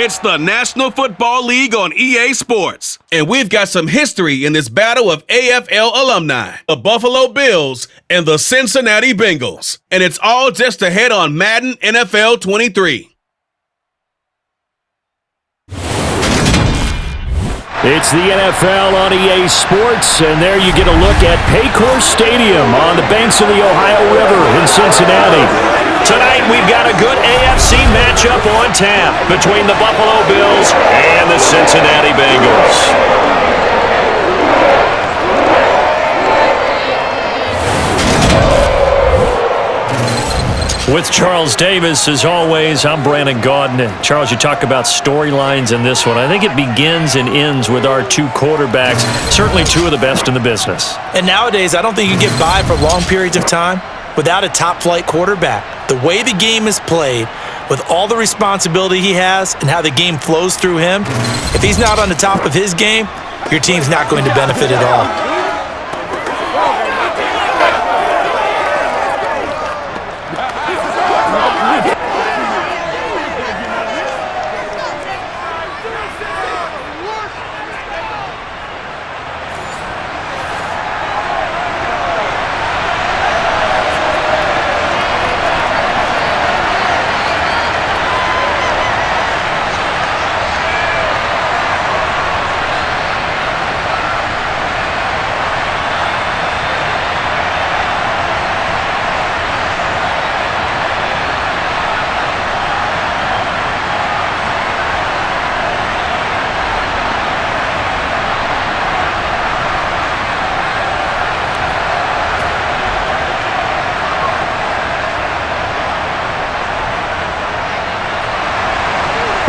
It's the National Football League on EA Sports. And we've got some history in this battle of AFL alumni, the Buffalo Bills and the Cincinnati Bengals. And it's all just ahead on Madden NFL 23. It's the NFL on EA Sports, and there you get a look at Paycor Stadium on the banks of the Ohio River in Cincinnati. Tonight, we've got a good AFC matchup on tap between the Buffalo Bills and the Cincinnati Bengals. With Charles Davis, as always, I'm Brandon Gaudin. And Charles, you talk about storylines in this one. I think it begins and ends with our two quarterbacks, certainly two of the best in the business. And nowadays, I don't think you can get by for long periods of time without a top-flight quarterback. The way the game is played, with all the responsibility he has and how the game flows through him, if he's not on the top of his game, your team's not going to benefit at all.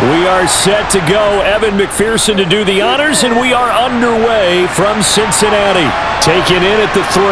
We are set to go. Evan McPherson to do the honors, and we are underway from Cincinnati. Taken in at the 3.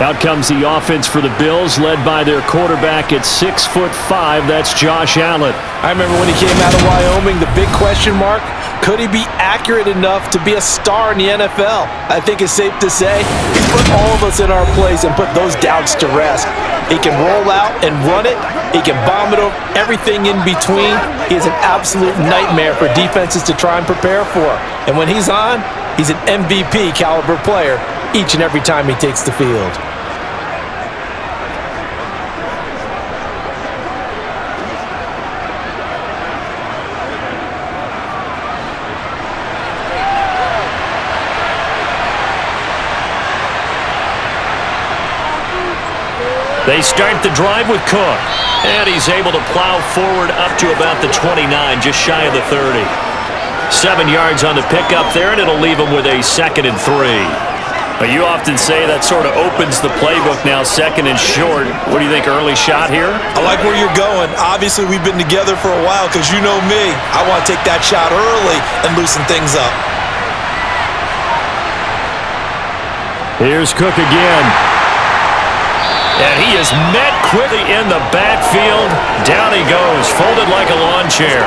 Out comes the offense for the Bills, led by their quarterback at 6'5". That's Josh Allen. I remember when he came out of Wyoming, the big question mark, could he be accurate enough to be a star in the NFL? I think it's safe to say he's put all of us in our place and put those doubts to rest. He can roll out and run it. He can bomb it over everything in between. He is an absolute nightmare for defenses to try and prepare for. And when he's on, he's an MVP caliber player each and every time he takes the field. They start the drive with Cook, and he's able to plow forward up to about the 29, just shy of the 30. 7 yards on the pickup there, and it'll leave him with a 2nd and 3. But you often say that sort of opens the playbook now, 2nd and short. What do you think, early shot here? I like where you're going. Obviously, we've been together for a while because you know me. I want to take that shot early and loosen things up. Here's Cook again. And he is met quickly in the backfield. Down he goes, folded like a lawn chair.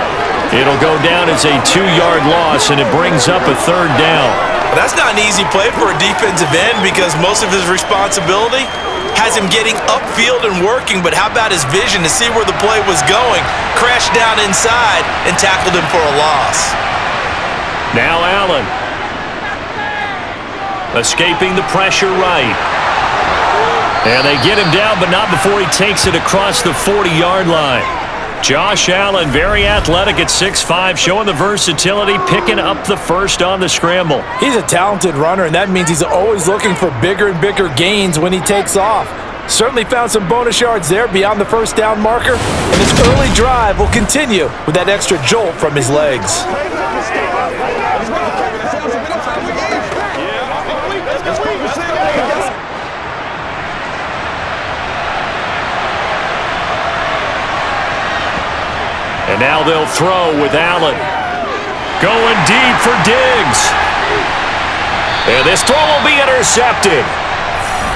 It'll go down as a 2-yard loss, and it brings up a 3rd down. That's not an easy play for a defensive end because most of his responsibility has him getting upfield and working, but how about his vision to see where the play was going? Crashed down inside and tackled him for a loss. Now Allen. Escaping the pressure right. And they get him down, but not before he takes it across the 40-yard line. Josh Allen, very athletic at 6'5", showing the versatility, picking up the first on the scramble. He's a talented runner, and that means he's always looking for bigger and bigger gains when he takes off. Certainly found some bonus yards there beyond the first down marker, and his early drive will continue with that extra jolt from his legs. And now they'll throw with Allen. Going deep for Diggs. And this throw will be intercepted.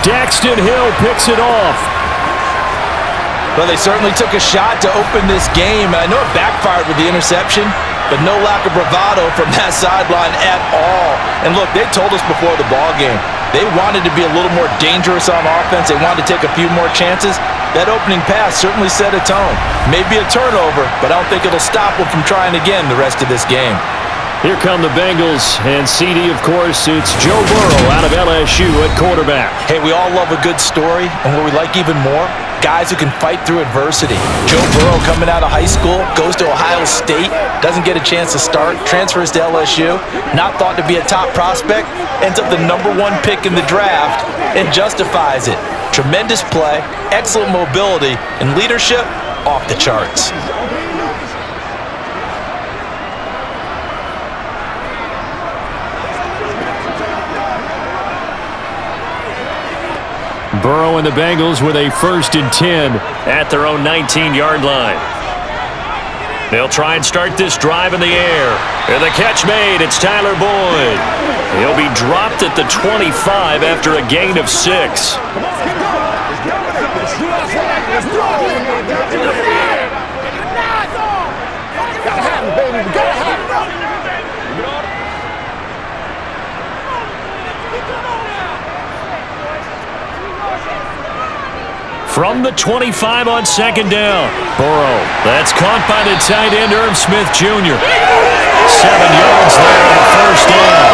Daxton Hill picks it off. Well, they certainly took a shot to open this game. I know it backfired with the interception, but no lack of bravado from that sideline at all. And look, they told us before the ball game, They wanted to be a little more dangerous on offense. They wanted to take a few more chances. That opening pass certainly set a tone. Maybe a turnover, but I don't think it'll stop them from trying again the rest of this game. Here come the Bengals, and CD, of course, it's Joe Burrow out of LSU at quarterback. Hey, we all love a good story, and what we like even more, guys who can fight through adversity. Joe Burrow coming out of high school, goes to Ohio State, doesn't get a chance to start, transfers to LSU, not thought to be a top prospect, ends up the #1 pick in the draft, and justifies it. Tremendous play, excellent mobility, and leadership off the charts. Burrow and the Bengals with a 1st and 10 at their own 19-yard line. They'll try and start this drive in the air. And the catch made. It's Tyler Boyd. He'll be dropped at the 25 after a gain of 6. From the 25 on 2nd down. Burrow. That's caught by the tight end, Irv Smith Jr. 7 yards there on the 1st down.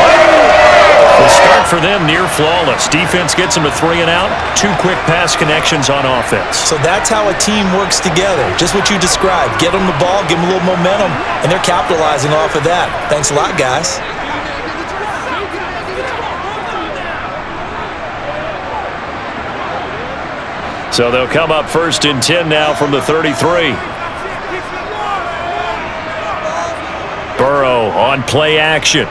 The start for them near flawless. Defense gets them a 3 and out. 2 quick pass connections on offense. So that's how a team works together. Just what you described. Get them the ball, give them a little momentum, and they're capitalizing off of that. Thanks a lot, guys. So they'll come up 1st and 10 now from the 33. Burrow on play action.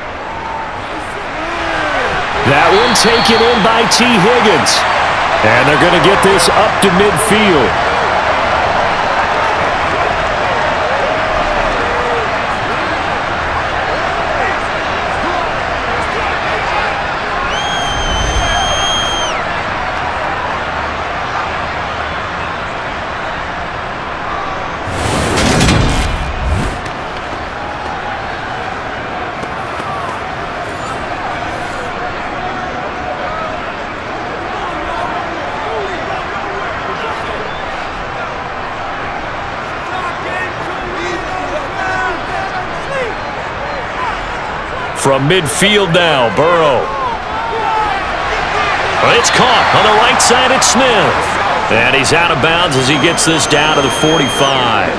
That one taken in by T. Higgins. And they're going to get this up to midfield. From midfield now, Burrow. It's caught on the right side at Smith. And he's out of bounds as he gets this down to the 45.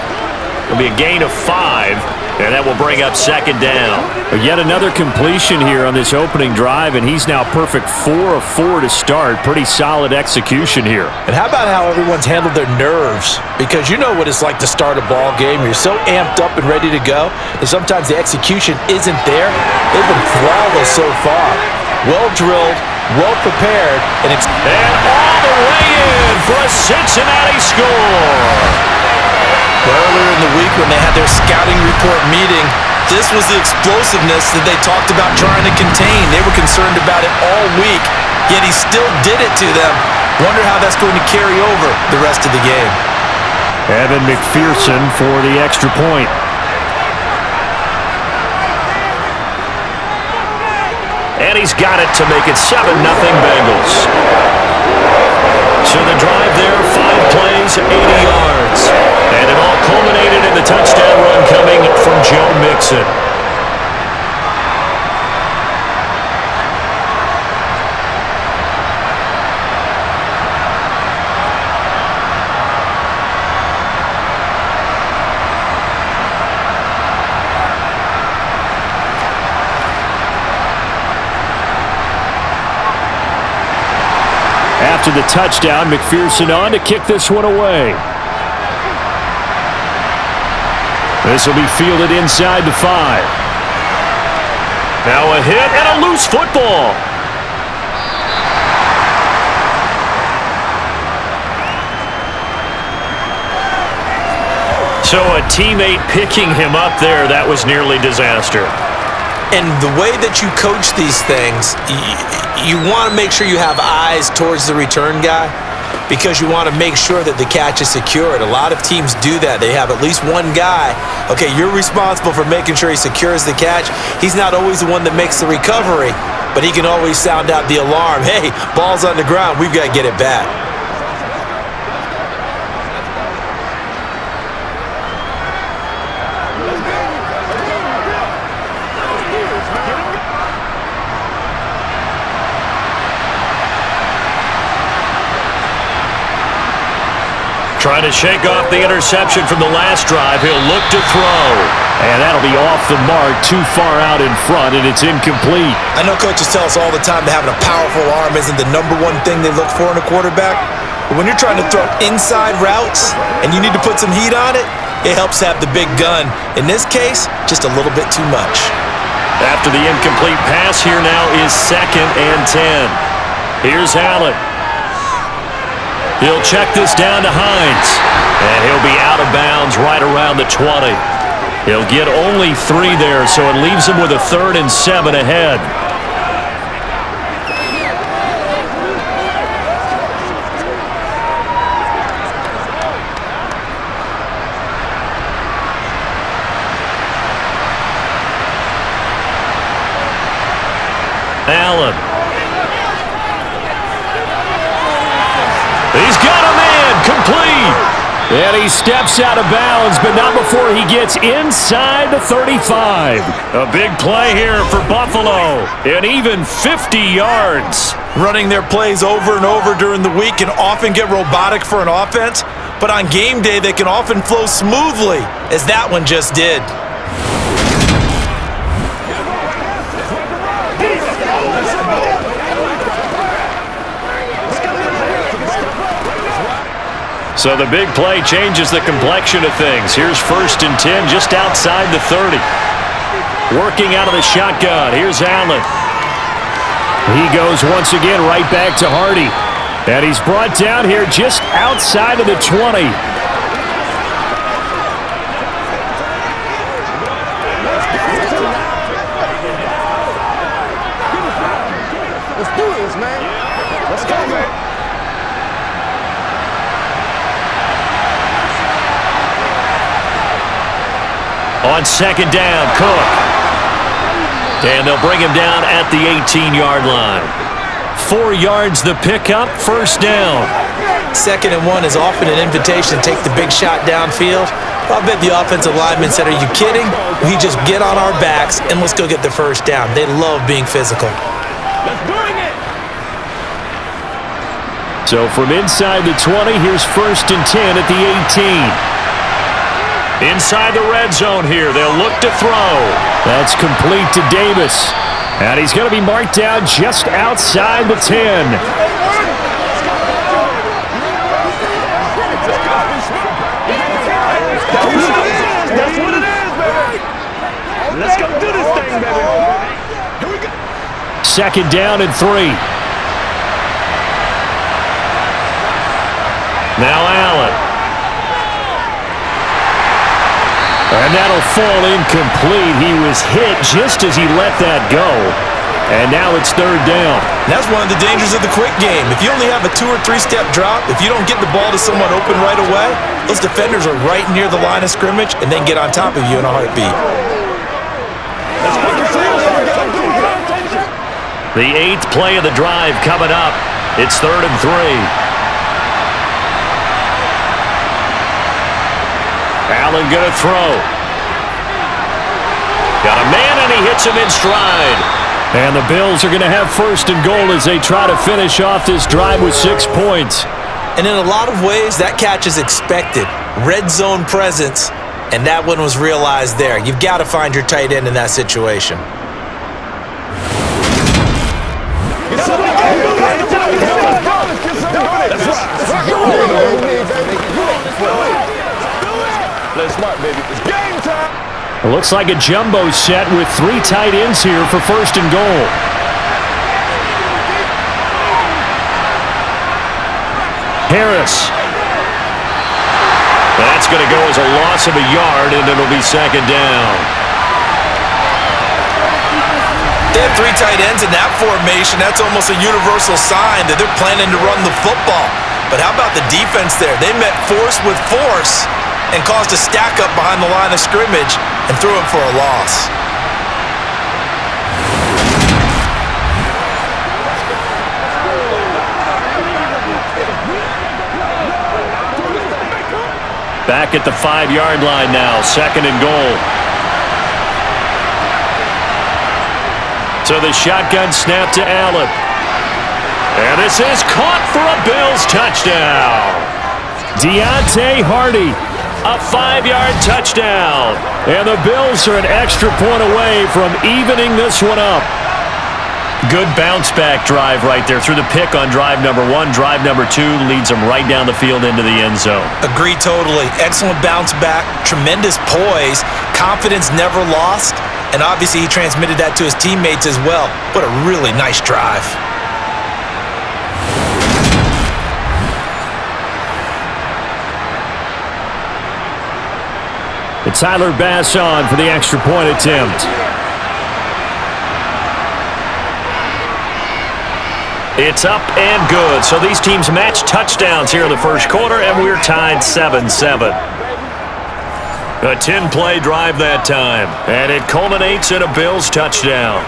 It'll be a gain of 5, and that will bring up 2nd down. But yet another completion here on this opening drive, and he's now perfect 4 of 4 to start. Pretty solid execution here. And how about how everyone's handled their nerves? Because you know what it's like to start a ball game. You're so amped up and ready to go, and sometimes the execution isn't there. They've been flawless so far. Well drilled, well prepared, and all the way in for a Cincinnati score. Earlier in the week when they had their scouting report meeting, this was the explosiveness that they talked about trying to contain. They were concerned about it all week, yet he still did it to them. Wonder how that's going to carry over the rest of the game. Evan McPherson for the extra point. And he's got it to make it 7-0 Bengals. So the drive there, 5 plays, 80 yards. And it all culminated in the touchdown run coming from Joe Mixon. After the touchdown, McPherson on to kick this one away. This will be fielded inside the 5. Now a hit and a loose football. So a teammate picking him up there, that was nearly disaster. And the way that you coach these things, you want to make sure you have eyes towards the return guy because you want to make sure that the catch is secured. A lot of teams do that. They have at least one guy. Okay, you're responsible for making sure he secures the catch. He's not always the one that makes the recovery, but he can always sound out the alarm. Hey, ball's on the ground. We've got to get it back. Trying to shake off the interception from the last drive. He'll look to throw. And that'll be off the mark, too far out in front, and it's incomplete. I know coaches tell us all the time that having a powerful arm isn't the number one thing they look for in a quarterback. But when you're trying to throw inside routes and you need to put some heat on it, it helps have the big gun. In this case, just a little bit too much. After the incomplete pass, here now is 2nd and 10. Here's Allen. He'll check this down to Hines, and he'll be out of bounds right around the 20. He'll get only 3 there, so it leaves him with a 3rd and 7 ahead. Allen. He's got a man, complete. And he steps out of bounds, but not before he gets inside the 35. A big play here for Buffalo, and even 50 yards. Running their plays over and over during the week can often get robotic for an offense, but on game day they can often flow smoothly, as that one just did. So the big play changes the complexion of things. Here's 1st and 10 just outside the 30. Working out of the shotgun. Here's Allen. He goes once again right back to Hardy. And he's brought down here just outside of the 20. Let's do this, man. Let's go, man. On 2nd down, Cook. And they'll bring him down at the 18-yard line. 4 yards the pickup, 1st down. 2nd and 1 is often an invitation to take the big shot downfield. I bet the offensive lineman said, are you kidding? We just get on our backs and let's go get the 1st down. They love being physical. Let's bring it. So from inside the 20, here's 1st and 10 at the 18. Inside the red zone here, they'll look to throw. That's complete to Davis. And he's going to be marked down just outside the 10. That's what it is, baby. Let's go do this thing, baby. Here we go. 2nd down and 3. Now Allen. And that'll fall incomplete. He was hit just as he let that go. And now it's 3rd down. That's one of the dangers of the quick game. If you only have a 2- or 3-step drop, if you don't get the ball to someone open right away, those defenders are right near the line of scrimmage and then get on top of you in a heartbeat. The 8th play of the drive coming up. It's 3rd and 3. Allen gonna throw. Got a man and he hits him in stride. And the Bills are going to have 1st and goal as they try to finish off this drive with 6 points. And in a lot of ways, that catch is expected. Red zone presence, and that one was realized there. You've got to find your tight end in that situation. Play smart, baby. It's game time. It looks like a jumbo set with 3 tight ends here for 1st and goal. Harris. That's going to go as a loss of a yard, and it'll be 2nd down. They have 3 tight ends in that formation. That's almost a universal sign that they're planning to run the football. But how about the defense there? They met force with force and caused a stack up behind the line of scrimmage and threw him for a loss. Back at the 5-yard line now, 2nd and goal. So the shotgun snap to Allen. And this is caught for a Bills touchdown. Deontay Hardy. A 5-yard touchdown. And the Bills are an extra point away from evening this one up. Good bounce-back drive right there through the pick on drive number 1. Drive number 2 leads them right down the field into the end zone. Agree totally. Excellent bounce back, tremendous poise, confidence never lost, and obviously he transmitted that to his teammates as well. What a really nice drive. And Tyler Bass on for the extra point attempt. It's up and good. So these teams match touchdowns here in the first quarter, and we're tied 7-7. A 10-play drive that time, and it culminates in a Bills touchdown.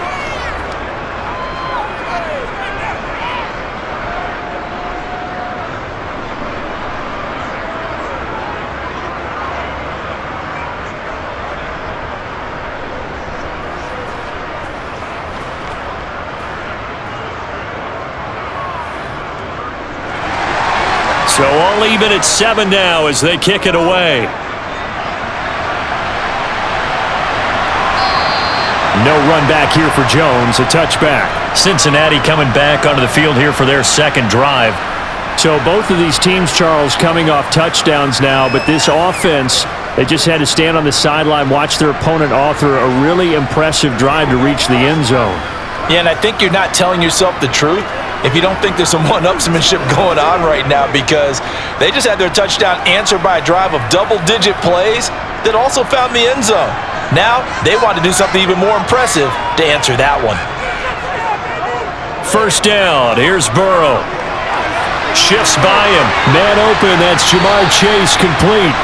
So all even at 7 now as they kick it away. No run back here for Jones, a touchback. Cincinnati coming back onto the field here for their second drive. So both of these teams, Charles, coming off touchdowns now, but this offense, they just had to stand on the sideline, watch their opponent author a really impressive drive to reach the end zone. Yeah, and I think you're not telling yourself the truth if you don't think there's some one-upsmanship going on right now, because they just had their touchdown answered by a drive of double-digit plays that also found the end zone. Now, they want to do something even more impressive to answer that one. First down, here's Burrow. Shifts by him. Man open, that's Jamar Chase complete.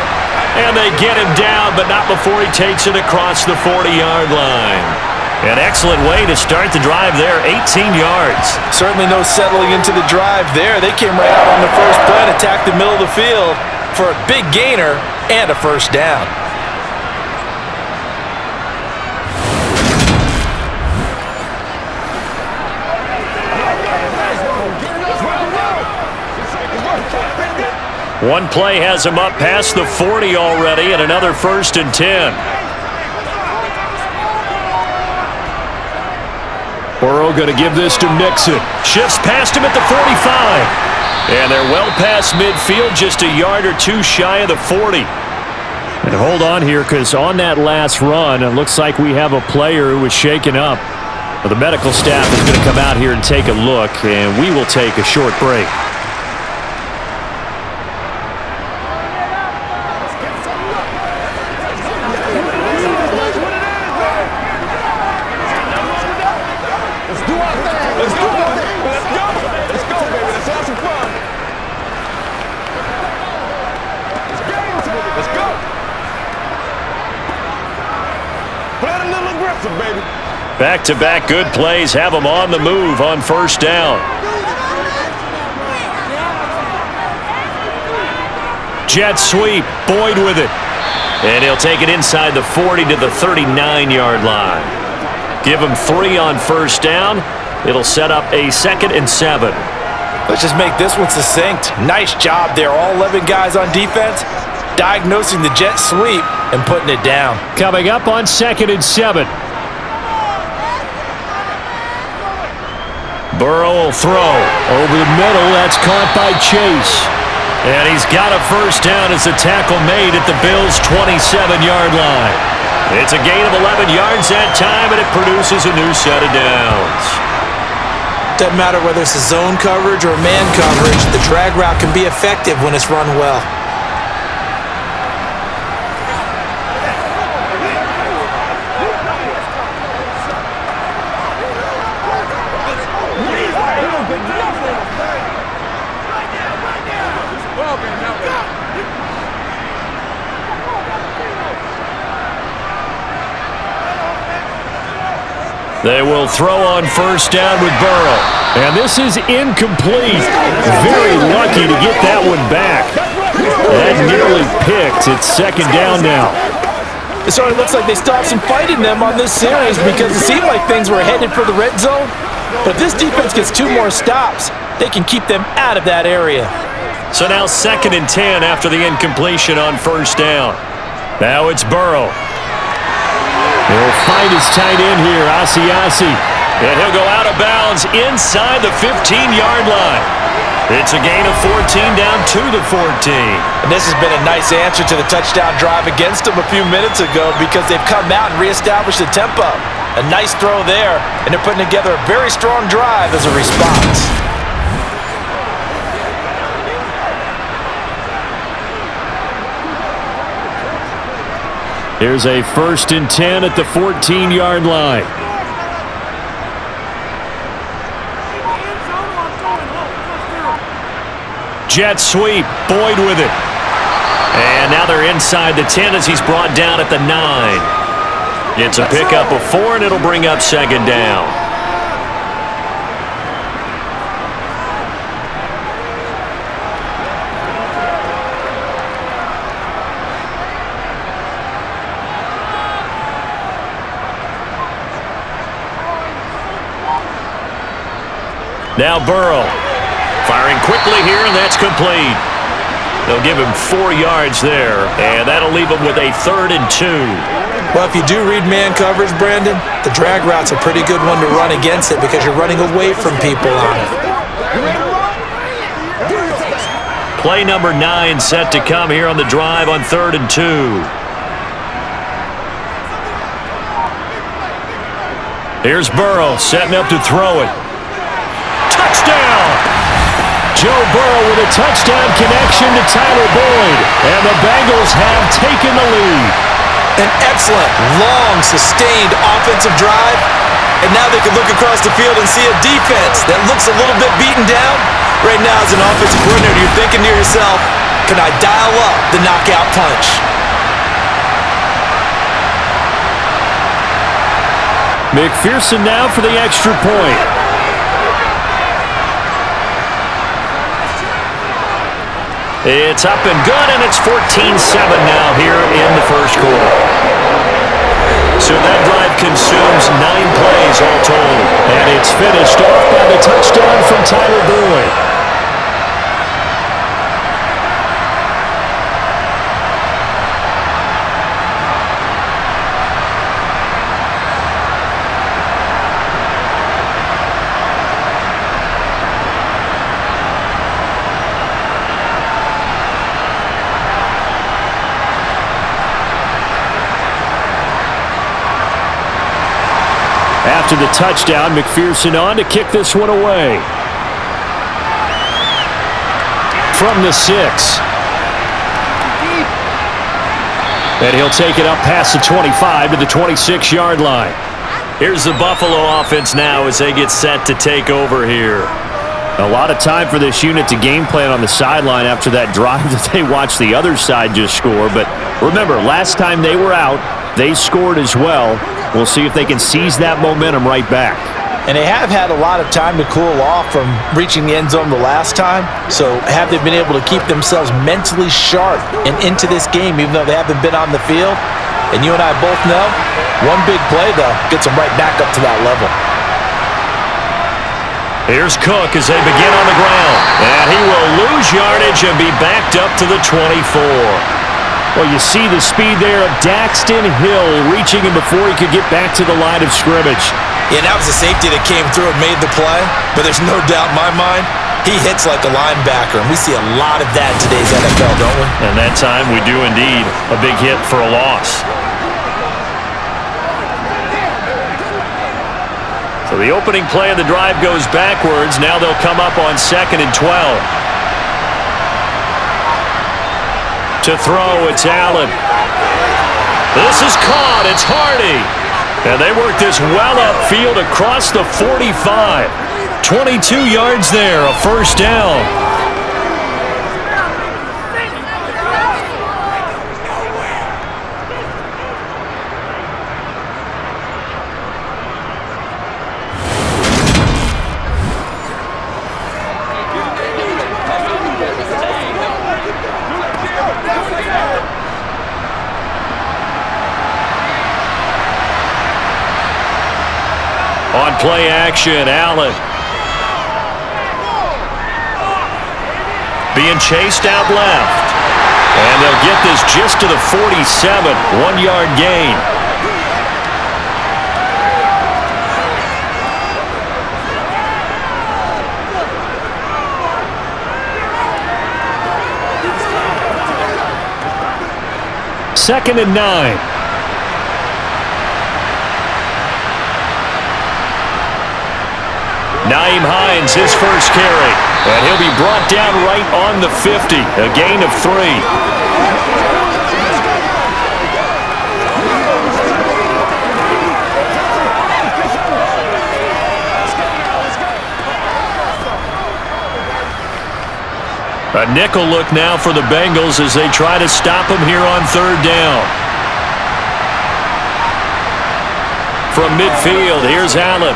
And they get him down, but not before he takes it across the 40-yard line. An excellent way to start the drive there, 18 yards. Certainly no settling into the drive there. They came right out on the first play and attacked the middle of the field for a big gainer and a first down. One play has him up past the 40 already, and another 1st and 10. Burrow going to give this to Mixon. Shifts past him at the 45. And they're well past midfield, just a yard or two shy of the 40. And hold on here, because on that last run, it looks like we have a player who was shaken up. Well, the medical staff is going to come out here and take a look, and we will take a short break. Back-to-back good plays have them on the move on first down. Jet sweep, Boyd with it. And he'll take it inside the 40 to the 39-yard line. Give him 3 on first down. It'll set up a 2nd and 7. Let's just make this one succinct. Nice job there. All 11 guys on defense diagnosing the jet sweep and putting it down. Coming up on 2nd and 7. Burrow will throw. Over the middle, that's caught by Chase. And he's got a first down as the tackle made at the Bills' 27-yard line. It's a gain of 11 yards that time, and it produces a new set of downs. Doesn't matter whether it's a zone coverage or man coverage, the drag route can be effective when it's run well. They will throw on first down with Burrow. And this is incomplete. Very lucky to get that one back. That nearly picked. It's second down now. It sort of looks like they still have some fight in them on this series because it seemed like things were headed for the red zone. But if this defense gets 2 more stops, they can keep them out of that area. So now 2nd and 10 after the incompletion on first down. Now it's Burrow. He'll find his tight end here, Asiasi. And he'll go out of bounds inside the 15-yard line. It's a gain of 14 down to the 14. And this has been a nice answer to the touchdown drive against them a few minutes ago because they've come out and reestablished the tempo. A nice throw there, and they're putting together a very strong drive as a response. Here's a 1st and 10 at the 14-yard line. Jet sweep, Boyd with it. And now they're inside the 10 as he's brought down at the 9. It's a pickup of 4, and it'll bring up 2nd down. Now Burrow. Firing quickly here, and that's complete. They'll give him 4 yards there, and that'll leave him with a 3rd and 2. Well, if you do read man coverage, Brandon, the drag route's a pretty good one to run against it because you're running away from people on it. Play number 9 set to come here on the drive on 3rd and 2. Here's Burrow setting up to throw it. Touchdown! Joe Burrow with a touchdown connection to Tyler Boyd. And the Bengals have taken the lead. An excellent, long, sustained offensive drive. And now they can look across the field and see a defense that looks a little bit beaten down. Right now, as an offensive coordinator, you're thinking to yourself, can I dial up the knockout punch? McPherson now for the extra point. It's up and good, and it's 14-7 now here in the first quarter. So that drive consumes 9 plays all told. And it's finished off by the touchdown from Tyler Boyd. After the touchdown, McPherson on to kick this one away. From the 6. And he'll take it up past the 25 to the 26-yard line. Here's the Buffalo offense now as they get set to take over here. A lot of time for this unit to game plan on the sideline after that drive that they watched the other side just score. But remember, last time they were out, they scored as well. We'll see if they can seize that momentum right back. And they have had a lot of time to cool off from reaching the end zone the last time. So have they been able to keep themselves mentally sharp and into this game even though they haven't been on the field? And you and I both know, one big play, though, gets them right back up to that level. Here's Cook as they begin on the ground. And he will lose yardage and be backed up to the 24. Well, you see the speed there of Daxton Hill reaching him before he could get back to the line of scrimmage. Yeah, that was the safety that came through and made the play. But there's no doubt in my mind, he hits like a linebacker. And we see a lot of that in today's NFL, don't we? And that time we do indeed. A big hit for a loss. So the opening play of the drive goes backwards. Now they'll come up on 2nd and 12. To throw, it's Allen. This is caught, it's Hardy. And they work this well upfield across the 45. 22 yards there, a first down. On play action, Allen. Being chased out left. And they'll get this just to the 47. 1-yard gain. Second and 9. Nyheim Hines, his first carry. And he'll be brought down right on the 50. A gain of 3. A nickel look now for the Bengals as they try to stop him here on third down. From midfield, here's Allen.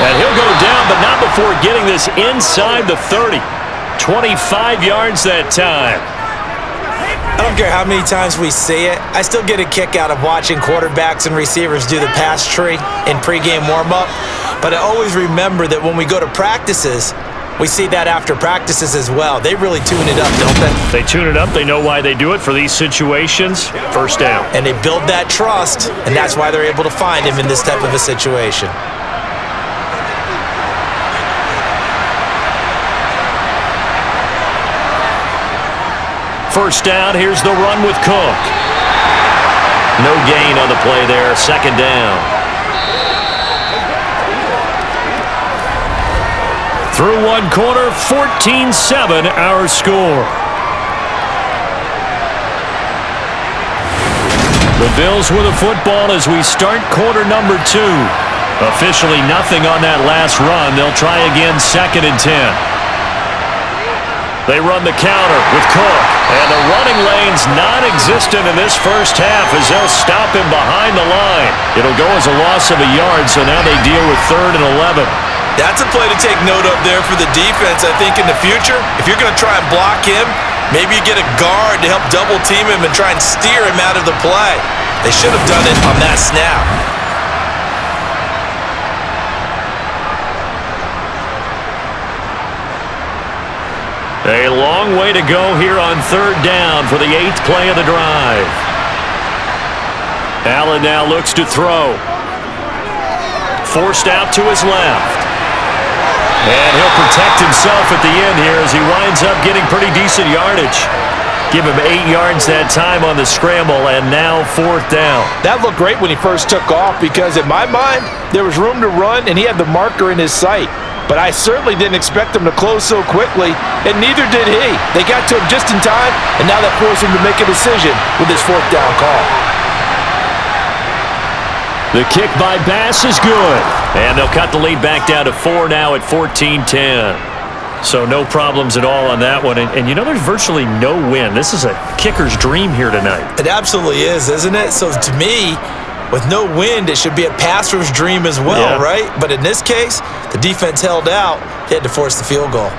And he'll go down, but not before getting this inside the 30. 25 yards that time. I don't care how many times we see it. I still get a kick out of watching quarterbacks and receivers do the pass tree in pregame warm-up. But I always remember that when we go to practices, we see that after practices as well. They really tune it up, don't they? They tune it up. They know why they do it for these situations. First down. And they build that trust, and that's why they're able to find him in this type of a situation. First down, here's the run with Cook. No gain on the play there, second down. Through one quarter, 14-7 our score. The Bills with a football as we start quarter number 2. Officially nothing on that last run. They'll try again, second and 10. They run the counter with Cook. And the running lane's non-existent in this first half as they'll stop him behind the line. It'll go as a loss of a yard, so now they deal with third and 11. That's a play to take note of there for the defense, I think, in the future. If you're going to try and block him, maybe you get a guard to help double-team him and try and steer him out of the play. They should have done it on that snap. A long way to go here on third down for the 8th play of the drive. Allen now looks to throw. Forced out to his left. And he'll protect himself at the end here as he winds up getting pretty decent yardage. Give him 8 yards that time on the scramble, and now fourth down. That looked great when he first took off because, in my mind, there was room to run, and he had the marker in his sight. But I certainly didn't expect him to close so quickly, and neither did he. They got to him just in time, and now that forced him to make a decision with his fourth down call. The kick by Bass is good. And they'll cut the lead back down to 4 now at 14-10. So no problems at all on that one. And you know, there's virtually no win. This is a kicker's dream here tonight. It absolutely is, isn't it? So to me, with no wind, it should be a passer's dream as well, yeah. Right? But in this case, the defense held out. He had to force the field goal.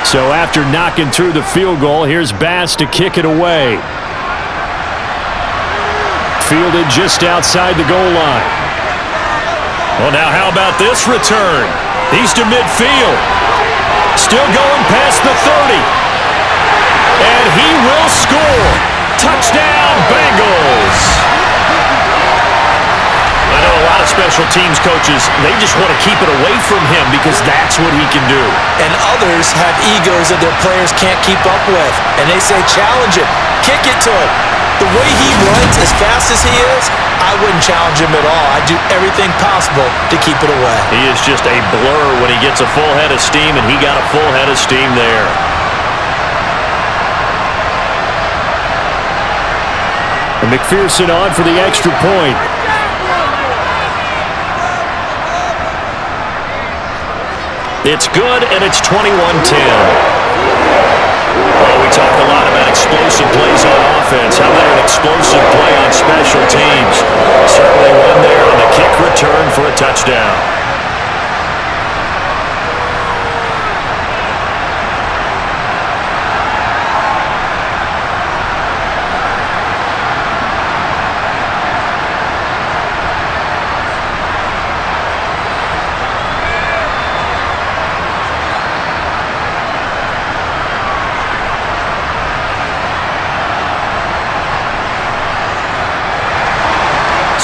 So after knocking through the field goal, here's Bass to kick it away. Fielded just outside the goal line. Well, now how about this return? He's to midfield. Still going past the 30. And he will score. Touchdown, Bengals. I know a lot of special teams coaches, they just want to keep it away from him because that's what he can do. And others have egos that their players can't keep up with. And they say, challenge it. Kick it to him. The way he runs as fast as he is, I wouldn't challenge him at all. I'd do everything possible to keep it away. He is just a blur when he gets a full head of steam, and he got a full head of steam there. And McPherson on for the extra point. It's good, and it's 21-10. Well, we talk a lot about explosive plays on offense. How about an explosive play on special teams? Certainly one touchdown.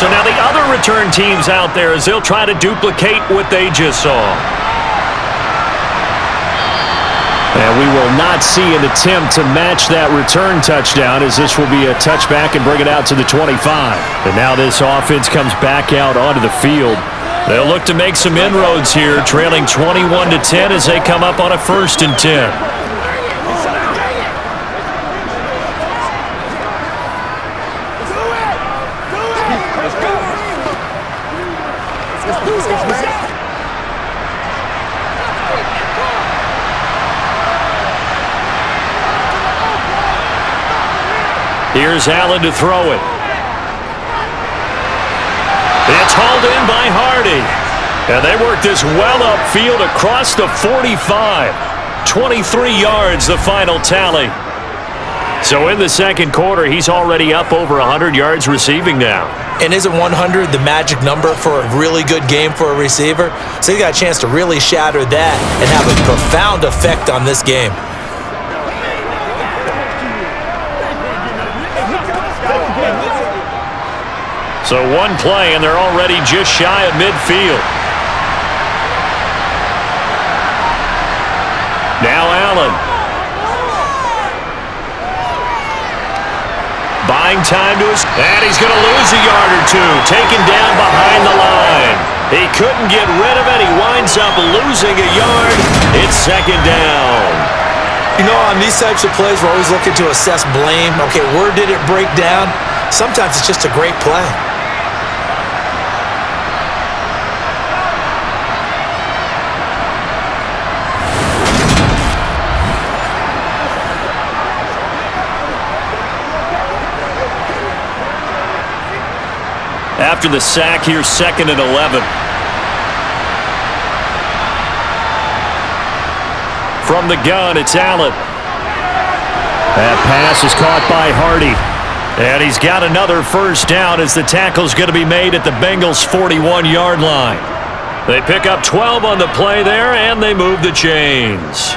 So now the other return teams out there as they'll try to duplicate what they just saw. And we will not see an attempt to match that return touchdown, as this will be a touchback and bring it out to the 25. And now this offense comes back out onto the field. They'll look to make some inroads here, trailing 21-10 as they come up on a 1st and 10. Here's Allen to throw it. It's hauled in by Hardy. And they work this well upfield across the 45. 23 yards, the final tally. So in the second quarter, he's already up over 100 yards receiving now. And isn't 100 the magic number for a really good game for a receiver? So he got a chance to really shatter that and have a profound effect on this game. So one play, and they're already just shy of midfield. Now Allen. Buying time to his... And he's going to lose a yard or two. Taken down behind the line. He couldn't get rid of it. He winds up losing a yard. It's 2nd down. You know, on these types of plays, we're always looking to assess blame. Okay, where did it break down? Sometimes it's just a great play. After the sack, here's 2nd and 11. From the gun, it's Allen. That pass is caught by Hardy. And he's got another 1st down as the tackle's going to be made at the Bengals' 41-yard line. They pick up 12 on the play there, and they move the chains.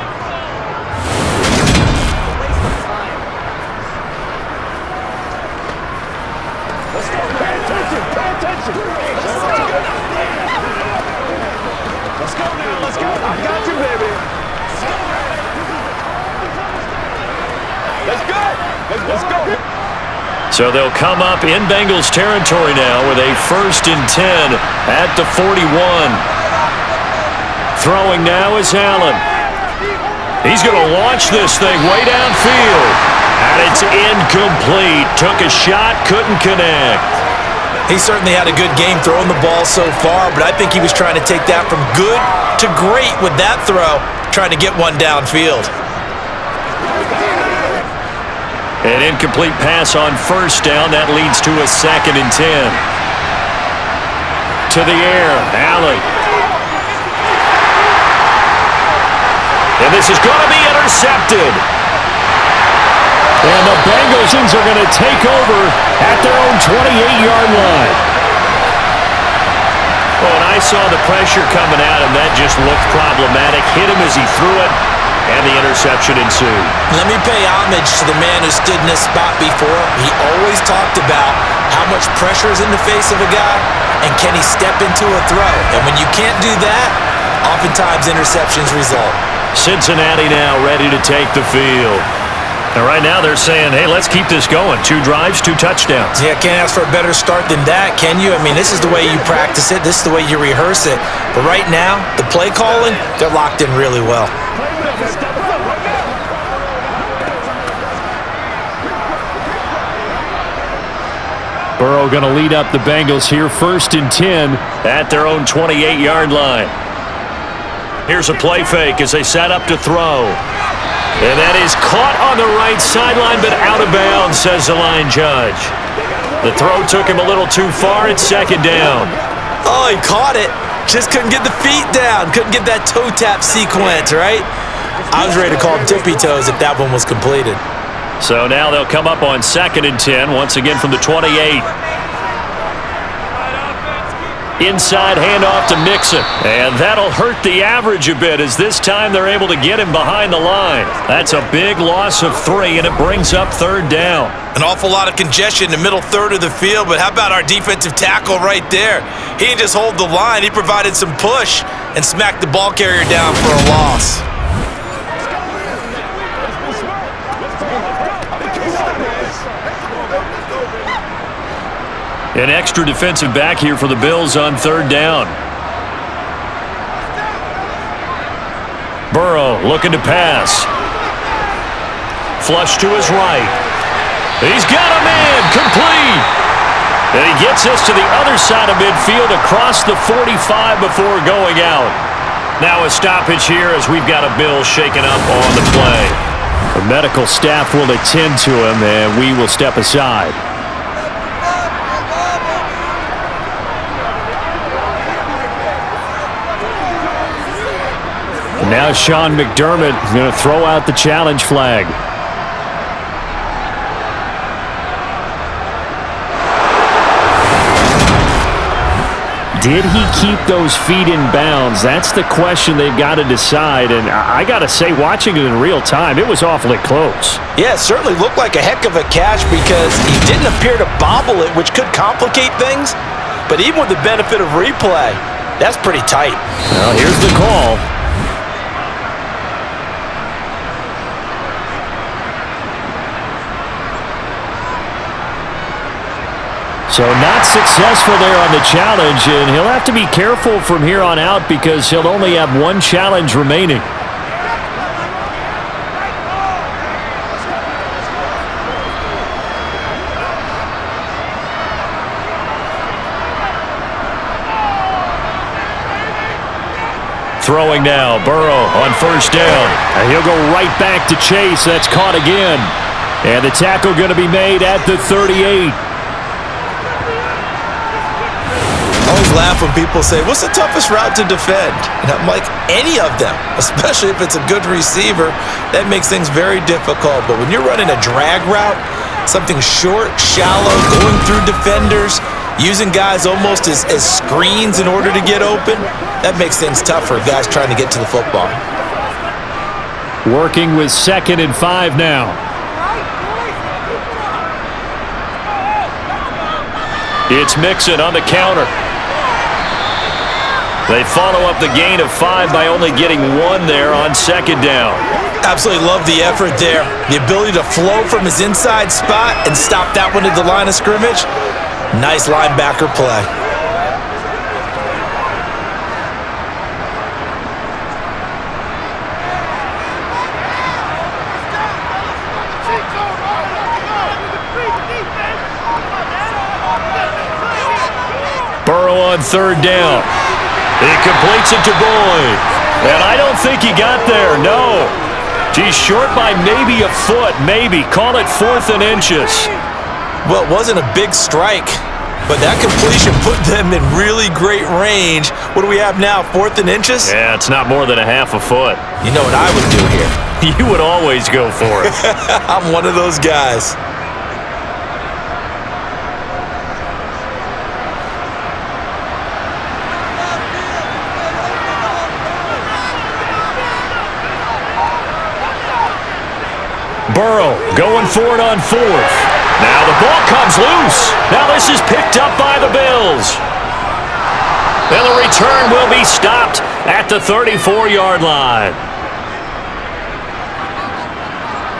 So they'll come up in Bengals territory now with a 1st and 10 at the 41. Throwing now is Allen. He's going to launch this thing way downfield. And it's incomplete. Took a shot, couldn't connect. He certainly had a good game throwing the ball so far, but I think he was trying to take that from good to great with that throw, trying to get one downfield. An incomplete pass on 1st down. That leads to a 2nd and 10. To the air, Allen. And this is going to be intercepted. And the Bengals are going to take over at their own 28-yard line. Well, and I saw the pressure coming at him. That just looked problematic. Hit him as he threw it. And the interception ensued. Let me pay homage to the man who stood in this spot before. He always talked about how much pressure is in the face of a guy, and can he step into a throw. And when you can't do that, oftentimes interceptions result. Cincinnati now ready to take the field. And right now they're saying, hey, let's keep this going. 2 drives, 2 touchdowns. Yeah, can't ask for a better start than that, can you? I mean, this is the way you practice it. This is the way you rehearse it. But right now, the play calling, they're locked in really well. Burrow going to lead up the Bengals here, 1st and 10 at their own 28-yard line. Here's a play fake as they set up to throw. And that is caught on the right sideline, but out of bounds, says the line judge. The throw took him a little too far. It's 2nd down. Oh, he caught it. Just couldn't get the feet down. Couldn't get that toe tap sequence, right? I was ready to call him tippy toes if that one was completed. So now they'll come up on 2nd and 10, once again from the 28. Inside handoff to Mixon. And that'll hurt the average a bit as this time they're able to get him behind the line. That's a big loss of 3, and it brings up 3rd down. An awful lot of congestion in the middle third of the field, but how about our defensive tackle right there? He didn't just hold the line. He provided some push and smacked the ball carrier down for a loss. An extra defensive back here for the Bills on 3rd down. Burrow looking to pass. Flush to his right. He's got a man, complete. And he gets us to the other side of midfield across the 45 before going out. Now a stoppage here as we've got a Bill shaken up on the play. The medical staff will attend to him, and we will step aside. And now Sean McDermott is going to throw out the challenge flag. Did he keep those feet in bounds? That's the question they've got to decide. And I got to say, watching it in real time, it was awfully close. Yeah, it certainly looked like a heck of a catch because he didn't appear to bobble it, which could complicate things. But even with the benefit of replay, that's pretty tight. Well, here's the call. So not successful there on the challenge, and he'll have to be careful from here on out because he'll only have 1 challenge remaining. Throwing now, Burrow on 1st down. And he'll go right back to Chase. That's caught again. And the tackle going to be made at the 38. I always laugh when people say, what's the toughest route to defend? And I'm like, any of them, especially if it's a good receiver. That makes things very difficult. But when you're running a drag route, something short, shallow, going through defenders, using guys almost as screens in order to get open, that makes things tough for guys trying to get to the football. Working with 2nd and 5 now. It's Mixon on the counter. They follow up the gain of 5 by only getting 1 there on 2nd down. Absolutely love the effort there. The ability to flow from his inside spot and stop that one at the line of scrimmage. Nice linebacker play. Burrow on 3rd down. He completes it to Boyd. And I don't think he got there, no. He's short by maybe a foot, maybe. Call it 4th and inches. Well, it wasn't a big strike, but that completion put them in really great range. What do we have now, 4th and inches? Yeah, it's not more than a half a foot. You know what I would do here? You would always go for it. I'm one of those guys. Burrow going for it on 4th. Now the ball comes loose. Now this is picked up by the Bills. And the return will be stopped at the 34-yard line.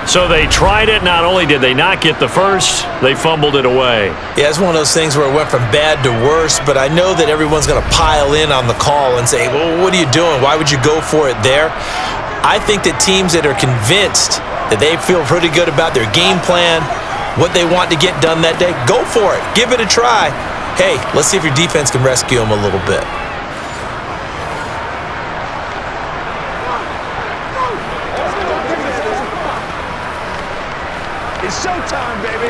So they tried it. Not only did they not get the first, they fumbled it away. Yeah, it's one of those things where it went from bad to worse, but I know that everyone's going to pile in on the call and say, well, what are you doing? Why would you go for it there? I think that teams that are convinced that they feel pretty good about their game plan, what they want to get done that day, go for it. Give it a try. Hey, let's see if your defense can rescue them a little bit. It's showtime, baby.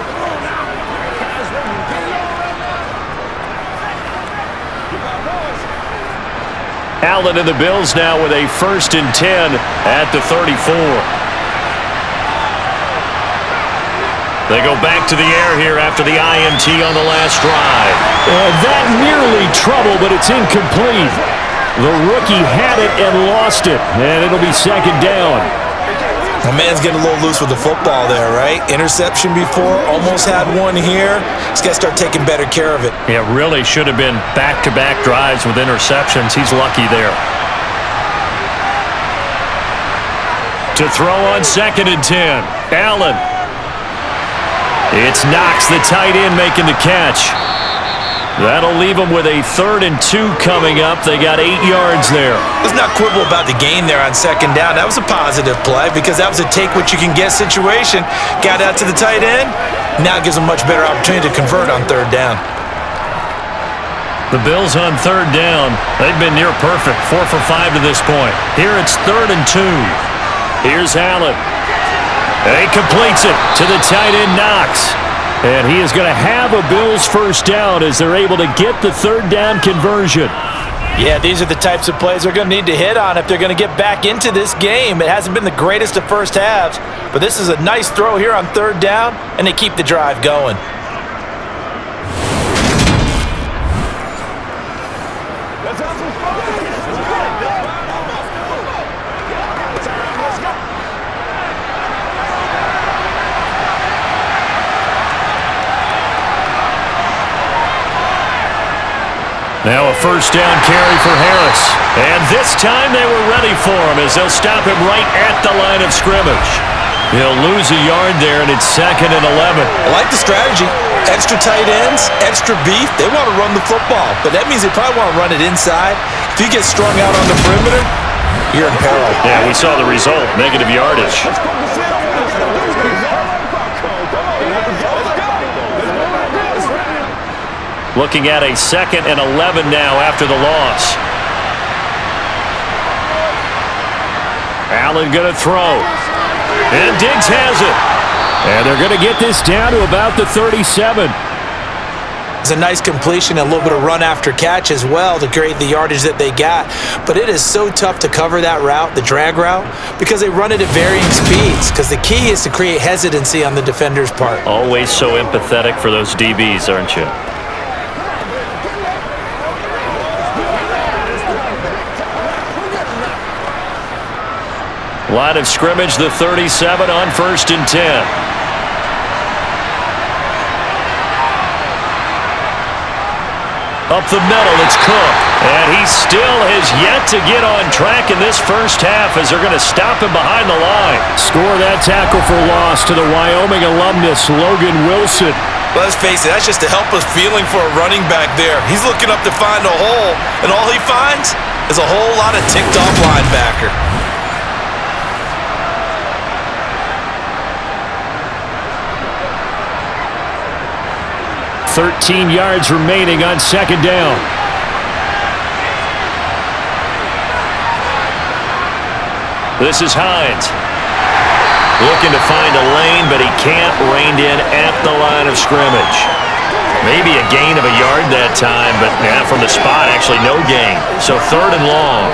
Allen and the Bills now with a 1st and 10 at the 34. They go back to the air here after the INT on the last drive. That nearly trouble, but it's incomplete. The rookie had it and lost it, and it'll be 2nd down. My man's getting a little loose with the football there, right? Interception before, almost had one here. He's got to start taking better care of it. Yeah, really should have been back-to-back drives with interceptions. He's lucky there. To throw on 2nd and 10. Allen. It's Knox, the tight end, making the catch. That'll leave them with a 3rd and 2 coming up. They got 8 yards there. Let's not quibble about the gain there on 2nd down. That was a positive play because that was a take-what-you-can-get situation. Got out to the tight end. Now it gives them a much better opportunity to convert on 3rd down. The Bills on 3rd down. They've been near perfect, 4 for 5 to this point. Here it's 3rd and 2. Here's Allen. And he completes it to the tight end, Knox. And he is going to have a Bills 1st down as they're able to get the 3rd down conversion. Yeah, these are the types of plays they're going to need to hit on if they're going to get back into this game. It hasn't been the greatest of first halves, but this is a nice throw here on 3rd down, and they keep the drive going. Now a 1st down carry for Harris. And this time they were ready for him as they'll stop him right at the line of scrimmage. He'll lose a yard there, and it's 2nd and 11. I like the strategy. Extra tight ends, extra beef. They want to run the football, but that means they probably want to run it inside. If you get strung out on the perimeter, you're in peril. Yeah, we saw the result, negative yardage. Looking at a 2nd and 11 now after the loss. Allen going to throw. And Diggs has it. And they're going to get this down to about the 37. It's a nice completion, a little bit of run after catch as well to create the yardage that they got. But it is so tough to cover that route, the drag route, because they run it at varying speeds. Because the key is to create hesitancy on the defender's part. Always so empathetic for those DBs, aren't you? Line of scrimmage, the 37 on 1st and 10. Up the middle, it's Cook. And he still has yet to get on track in this first half as they're going to stop him behind the line. Score that tackle for loss to the Wyoming alumnus, Logan Wilson. Let's face it, that's just a helpless feeling for a running back there. He's looking up to find a hole, and all he finds is a whole lot of ticked-off linebacker. 13 yards remaining on 2nd down. This is Hines. Looking to find a lane, but he can't. Reined in at the line of scrimmage. Maybe a gain of a yard that time, but from the spot, actually no gain. So 3rd and long.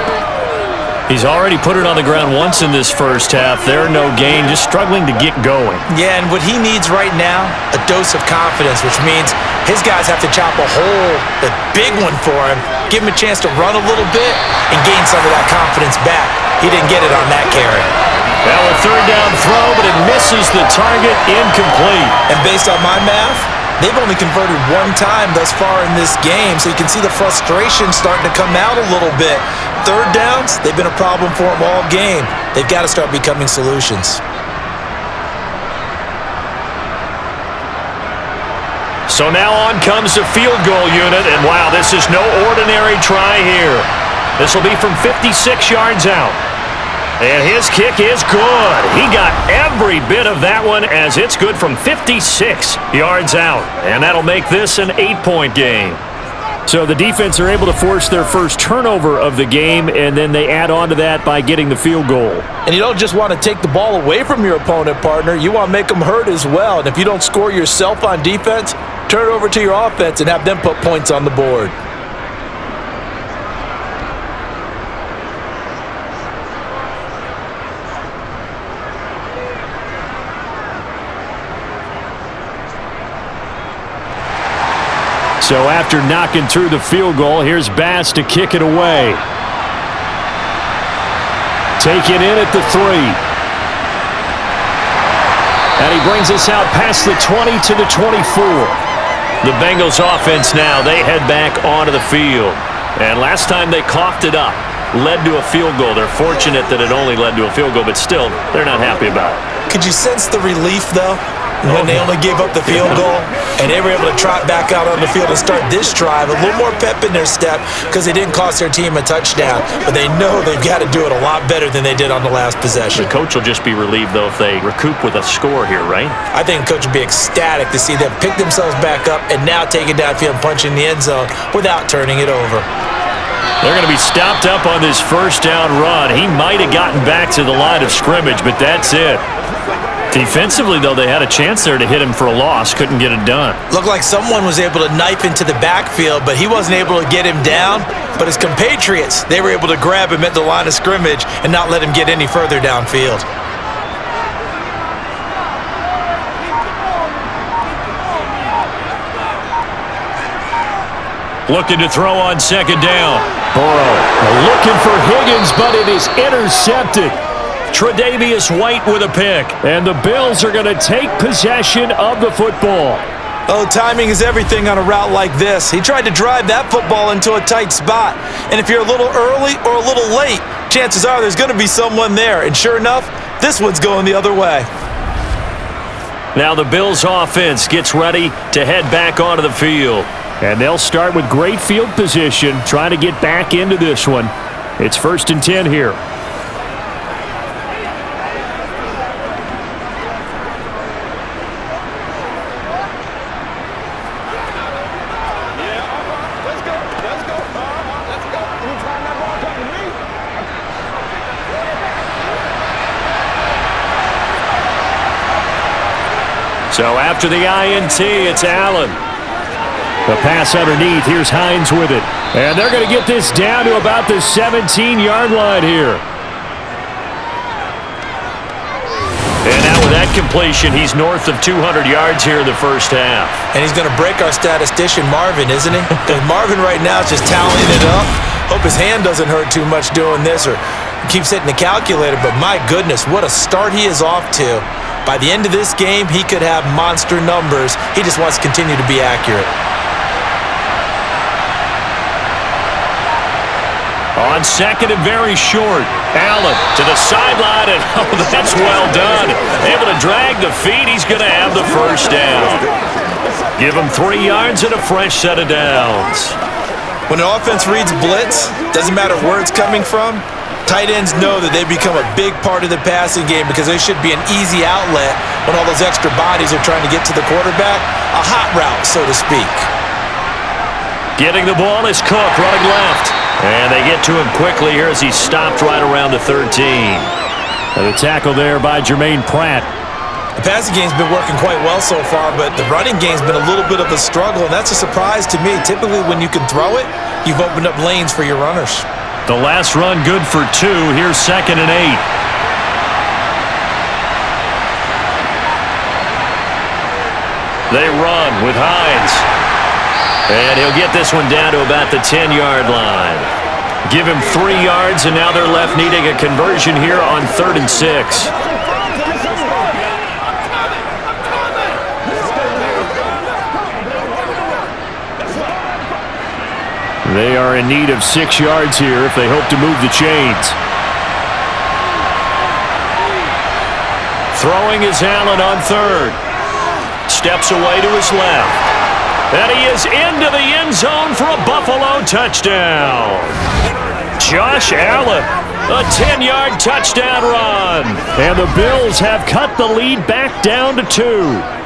He's already put it on the ground once in this first half. There, no gain, just struggling to get going. Yeah, and what he needs right now, a dose of confidence, which means his guys have to chop a hole, a big one for him, give him a chance to run a little bit, and gain some of that confidence back. He didn't get it on that carry. Now a 3rd down throw, but it misses the target, incomplete. And based on my math, they've only converted one time thus far in this game, so you can see the frustration starting to come out a little bit. 3rd downs, they've been a problem for them all game. They've got to start becoming solutions. So now on comes the field goal unit, and wow, this is no ordinary try here. This will be from 56 yards out. And his kick is good. He got every bit of that one as it's good from 56 yards out. And that'll make this an 8-point game. So the defense are able to force their first turnover of the game, and then they add on to that by getting the field goal. And you don't just want to take the ball away from your opponent, partner. You want to make them hurt as well. And if you don't score yourself on defense, turn it over to your offense and have them put points on the board. So after knocking through the field goal, here's Bass to kick it away. Taken in at the 3. And he brings us out past the 20 to the 24. The Bengals offense now, they head back onto the field. And last time they coughed it up, led to a field goal. They're fortunate that it only led to a field goal, but still, they're not happy about it. Could you sense the relief, though, when they only gave up the field goal and they were able to trot back out on the field and start this drive? A little more pep in their step because they didn't cost their team a touchdown, but they know they've got to do it a lot better than they did on the last possession. The coach will just be relieved, though, if they recoup with a score here, right? I think the coach would be ecstatic to see them pick themselves back up and now take it downfield and punch in the end zone without turning it over. They're going to be stopped up on this first down run. He might have gotten back to the line of scrimmage, but that's it. Defensively, though, they had a chance there to hit him for a loss. Couldn't get it done. Looked like someone was able to knife into the backfield, but he wasn't able to get him down. But his compatriots, they were able to grab him at the line of scrimmage and not let him get any further downfield. Looking to throw on second down. Burrow looking for Higgins, but it is intercepted. Tre'Davious White with a pick. And the Bills are going to take possession of the football. Oh, timing is everything on a route like this. He tried to drive that football into a tight spot. And if you're a little early or a little late, chances are there's going to be someone there. And sure enough, this one's going the other way. Now the Bills offense gets ready to head back onto the field. And they'll start with great field position, trying to get back into this one. It's 1st and 10 here. So after the INT, it's Allen. The pass underneath. Here's Hines with it. And they're going to get this down to about the 17-yard line here. And now with that completion, he's north of 200 yards here in the first half. And he's going to break our statistician, Marvin, isn't he? Because Marvin right now is just tallying it up. Hope his hand doesn't hurt too much doing this or keeps hitting the calculator. But my goodness, what a start he is off to. By the end of this game, he could have monster numbers. He just wants to continue to be accurate. On second and very short, Allen to the sideline, and oh, that's well done. Able to drag the feet. He's going to have the first down. Give him 3 yards and a fresh set of downs. When an offense reads blitz, doesn't matter where it's coming from, tight ends know that they become a big part of the passing game because they should be an easy outlet when all those extra bodies are trying to get to the quarterback. A hot route, so to speak. Getting the ball is Cook running left. And they get to him quickly here as he's stopped right around the 13. And the tackle there by Jermaine Pratt. The passing game's been working quite well so far, but the running game's been a little bit of a struggle, and that's a surprise to me. Typically, when you can throw it, you've opened up lanes for your runners. The last run good for 2. Here's 2nd and 8. They run with Hines. And he'll get this one down to about the 10-yard line. Give him 3 yards, and now they're left needing a conversion here on 3rd and 6. They are in need of 6 yards here if they hope to move the chains. Throwing is Allen on 3rd. Steps away to his left. And he is into the end zone for a Buffalo touchdown. Josh Allen, a 10-yard touchdown run. And the Bills have cut the lead back down to 2.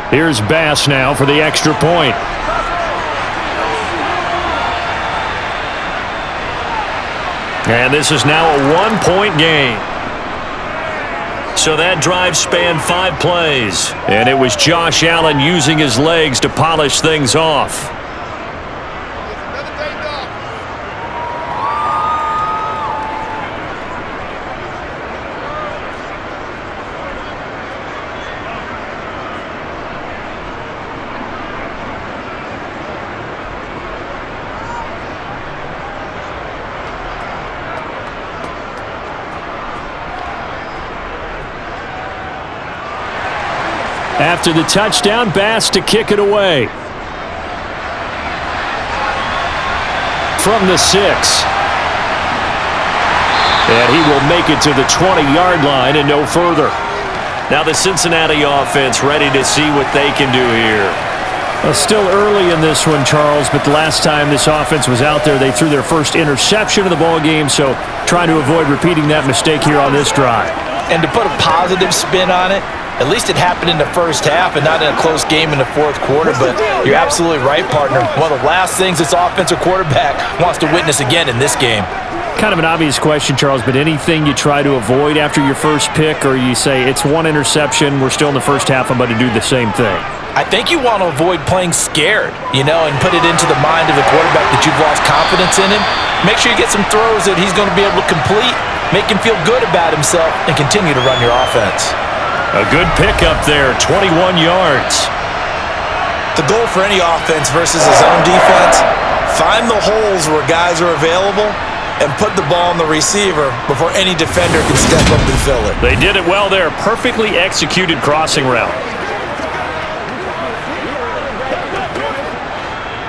Here's Bass now for the extra point. And this is now a one-point game. So that drive spanned 5 plays. And it was Josh Allen using his legs to polish things off. After the touchdown, Bass to kick it away. From the 6. And he will make it to the 20-yard line and no further. Now the Cincinnati offense ready to see what they can do here. Well, still early in this one, Charles, but the last time this offense was out there, they threw their first interception of the ball game, so trying to avoid repeating that mistake here on this drive. And to put a positive spin on it, at least it happened in the first half and not in a close game in the fourth quarter, but you're absolutely right, partner. One of the last things this offensive quarterback wants to witness again in this game. Kind of an obvious question, Charles, but anything you try to avoid after your first pick, or you say it's one interception, we're still in the first half, I'm about to do the same thing? I think you want to avoid playing scared, and put it into the mind of the quarterback that you've lost confidence in him. Make sure you get some throws that he's going to be able to complete, make him feel good about himself, and continue to run your offense. A good pickup there, 21 yards. The goal for any offense versus his own defense, find the holes where guys are available and put the ball on the receiver before any defender can step up and fill it. They did it well there. Perfectly executed crossing route.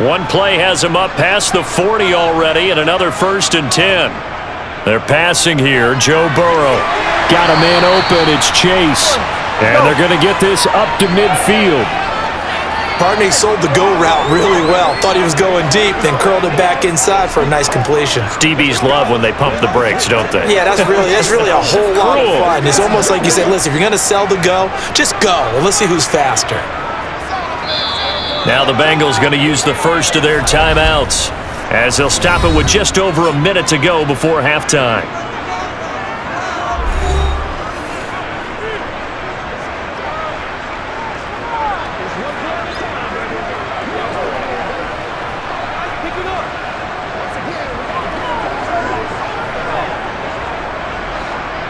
One play has him up past the 40 already and another 1st and 10. They're passing here. Joe Burrow. Got a man open. It's Chase. And they're going to get this up to midfield. Partney sold the go route really well. Thought he was going deep, then curled it back inside for a nice completion. DBs love when they pump the brakes, don't they? Yeah, that's really a whole lot of fun. It's almost like you say, listen, if you're going to sell the go, just go. And let's see who's faster. Now the Bengals going to use the first of their timeouts, as they'll stop it with just over a minute to go before halftime.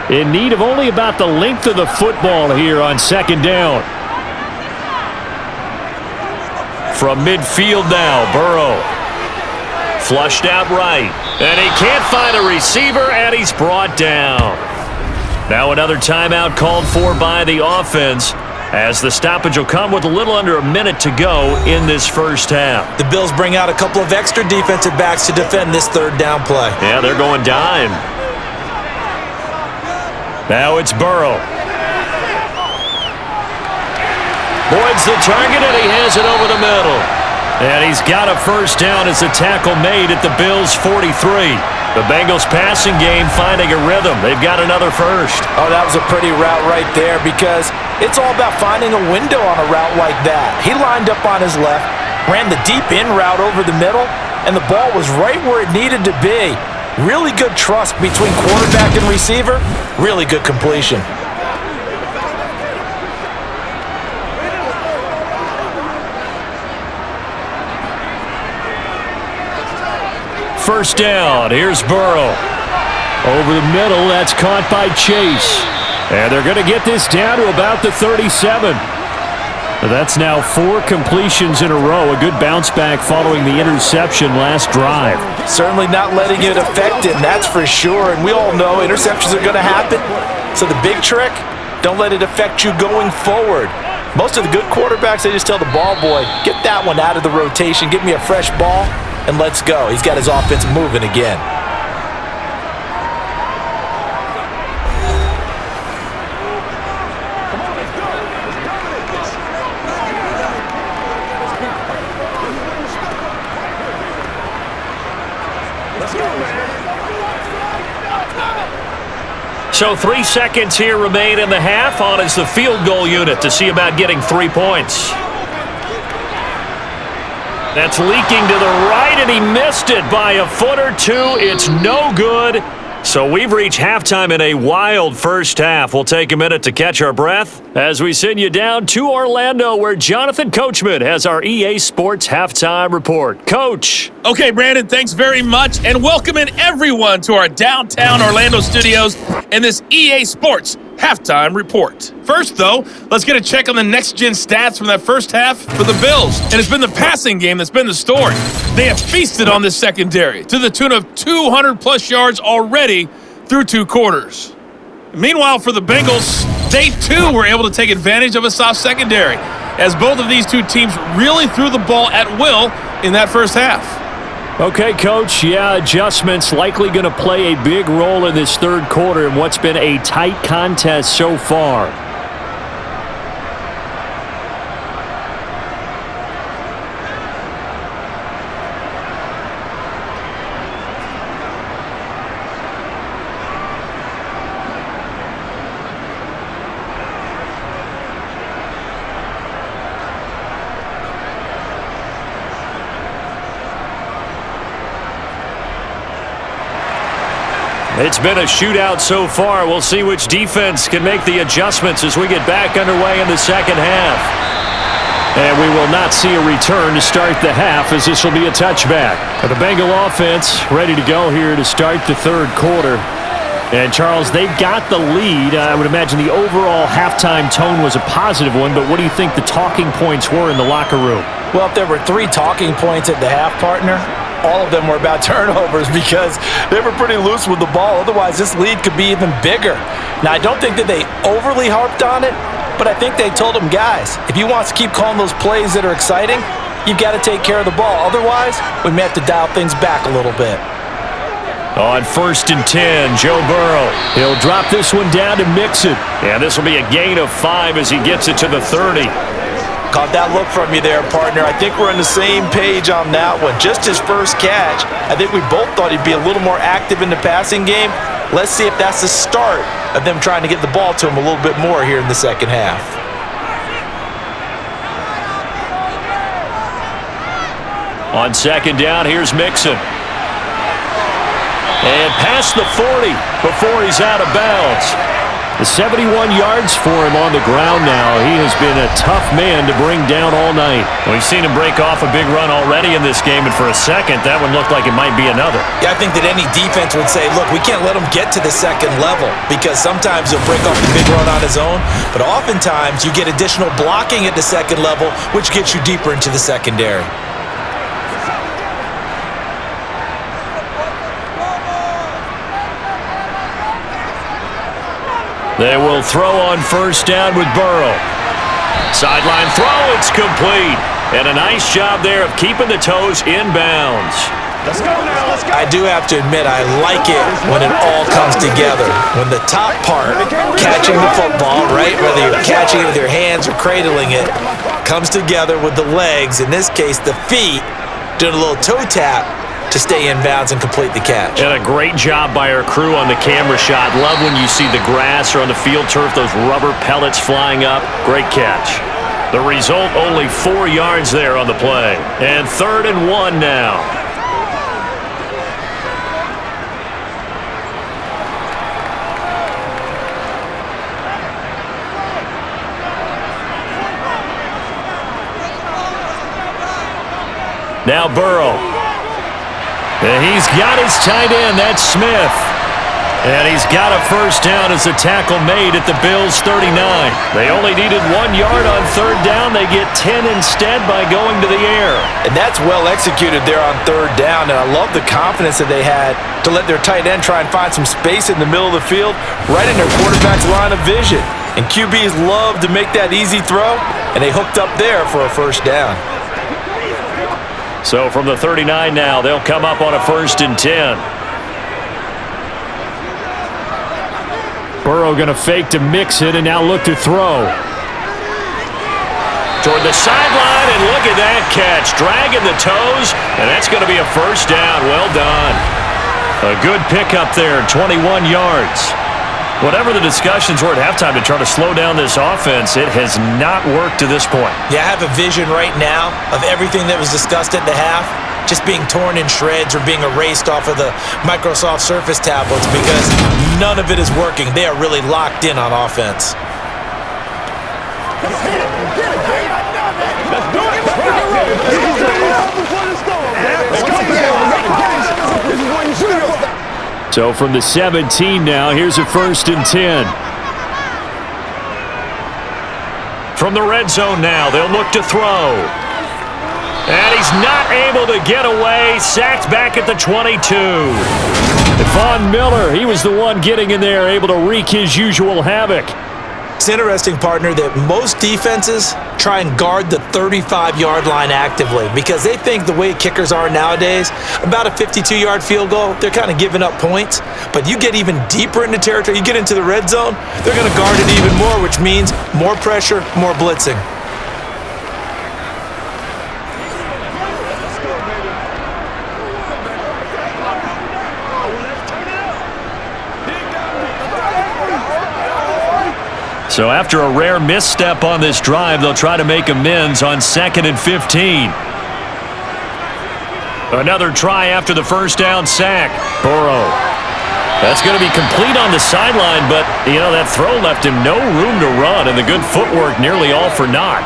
In need of only about the length of the football here on 2nd down. From midfield now, Burrow. Flushed out right. And he can't find a receiver, and he's brought down. Now another timeout called for by the offense, as the stoppage will come with a little under a minute to go in this first half. The Bills bring out a couple of extra defensive backs to defend this 3rd down play. Yeah, they're going dime. Now it's Burrow. Boyd's the target, and he has it over the middle. And he's got a 1st down as the tackle made at the Bills' 43. The Bengals passing game finding a rhythm. They've got another 1st. Oh, that was a pretty route right there, because it's all about finding a window on a route like that. He lined up on his left, ran the deep in route over the middle, and the ball was right where it needed to be. Really good trust between quarterback and receiver. Really good completion. First down. Here's Burrow. Over the middle. That's caught by Chase. And they're going to get this down to about the 37. That's now 4 completions in a row. A good bounce back following the interception last drive. Certainly not letting it affect him, that's for sure. And we all know interceptions are going to happen. So the big trick, don't let it affect you going forward. Most of the good quarterbacks, they just tell the ball boy, get that one out of the rotation, get me a fresh ball, and let's go. He's got his offense moving again. So 3 seconds here remain in the half. On is the field goal unit to see about getting 3 points. That's leaking to the right, and he missed it by a foot or two. It's no good. So we've reached halftime in a wild first half. We'll take a minute to catch our breath as we send you down to Orlando, where Jonathan Coachman has our EA Sports halftime report. Coach. Okay, Brandon, thanks very much, and welcome in everyone to our downtown Orlando studios and this EA Sports halftime report. First, though, let's get a check on the next-gen stats from that first half for the Bills. And it's been the passing game that's been the story. They have feasted on this secondary to the tune of 200-plus yards already through 2 quarters. Meanwhile, for the Bengals, they, too, were able to take advantage of a soft secondary, as both of these two teams really threw the ball at will in that first half. Okay, Coach, adjustments likely going to play a big role in this third quarter in what's been a tight contest so far. It's been a shootout so far. We'll see which defense can make the adjustments as we get back underway in the second half. And we will not see a return to start the half, as this will be a touchback. The Bengal offense ready to go here to start the third quarter. And, Charles, they've got the lead. I would imagine the overall halftime tone was a positive one, but what do you think the talking points were in the locker room? Well, if there were 3 talking points at the half, partner, all of them were about turnovers because they were pretty loose with the ball. Otherwise, this lead could be even bigger. Now, I don't think that they overly harped on it, but I think they told them, guys, if you want to keep calling those plays that are exciting, you've got to take care of the ball. Otherwise, we may have to dial things back a little bit. On 1st and 10, Joe Burrow. He'll drop this one down to Mixon. And this will be a gain of 5 as he gets it to the 30. Caught that look from you there, partner. I think we're on the same page on that one. Just his first catch. I think we both thought he'd be a little more active in the passing game. Let's see if that's the start of them trying to get the ball to him a little bit more here in the second half. On 2nd down, here's Mixon. And past the 40 before he's out of bounds. The 71 yards for him on the ground now. He has been a tough man to bring down all night. We've seen him break off a big run already in this game, and for a second, that one looked like it might be another. Yeah, I think that any defense would say, look, we can't let him get to the second level, because sometimes he'll break off the big run on his own, but oftentimes you get additional blocking at the second level, which gets you deeper into the secondary. They will throw on 1st down with Burrow. Sideline throw, it's complete. And a nice job there of keeping the toes inbounds. Let's go now, let's go. I do have to admit, I like it when it all comes together. When the top part, catching the football, right, whether you're catching it with your hands or cradling it, comes together with the legs, in this case the feet, doing a little toe tap to stay in bounds and complete the catch. And a great job by our crew on the camera shot. Love when you see the grass or on the field turf, those rubber pellets flying up. Great catch. The result, only 4 yards there on the play. And 3rd and 1 now. Now Burrow. And he's got his tight end, that's Smith. And he's got a 1st down as the tackle made at the Bills' 39. They only needed 1 yard on 3rd down. They get 10 instead by going to the air. And that's well executed there on 3rd down. And I love the confidence that they had to let their tight end try and find some space in the middle of the field, right in their quarterback's line of vision. And QBs love to make that easy throw, and they hooked up there for a 1st down. So from the 39 now, they'll come up on a 1st and 10. Burrow going to fake to mix it and now look to throw. Toward the sideline, and look at that catch. Dragging the toes, and that's going to be a 1st down. Well done. A good pickup there, 21 yards. Whatever the discussions were at halftime to try to slow down this offense, it has not worked to this point. Yeah, I have a vision right now of everything that was discussed at the half just being torn in shreds or being erased off of the Microsoft Surface tablets because none of it is working. They are really locked in on offense. So from the 17 now, here's a 1st and 10. From the red zone now, they'll look to throw. And he's not able to get away. Sacked back at the 22. Von Miller, he was the one getting in there, able to wreak his usual havoc. It's interesting, partner, that most defenses try and guard the 35-yard line actively because they think the way kickers are nowadays, about a 52-yard field goal, they're kind of giving up points. But you get even deeper into territory, you get into the red zone, they're going to guard it even more, which means more pressure, more blitzing. So after a rare misstep on this drive, they'll try to make amends on 2nd and 15. Another try after the first down sack. Burrow. That's going to be complete on the sideline, but, that throw left him no room to run, and the good footwork nearly all for naught.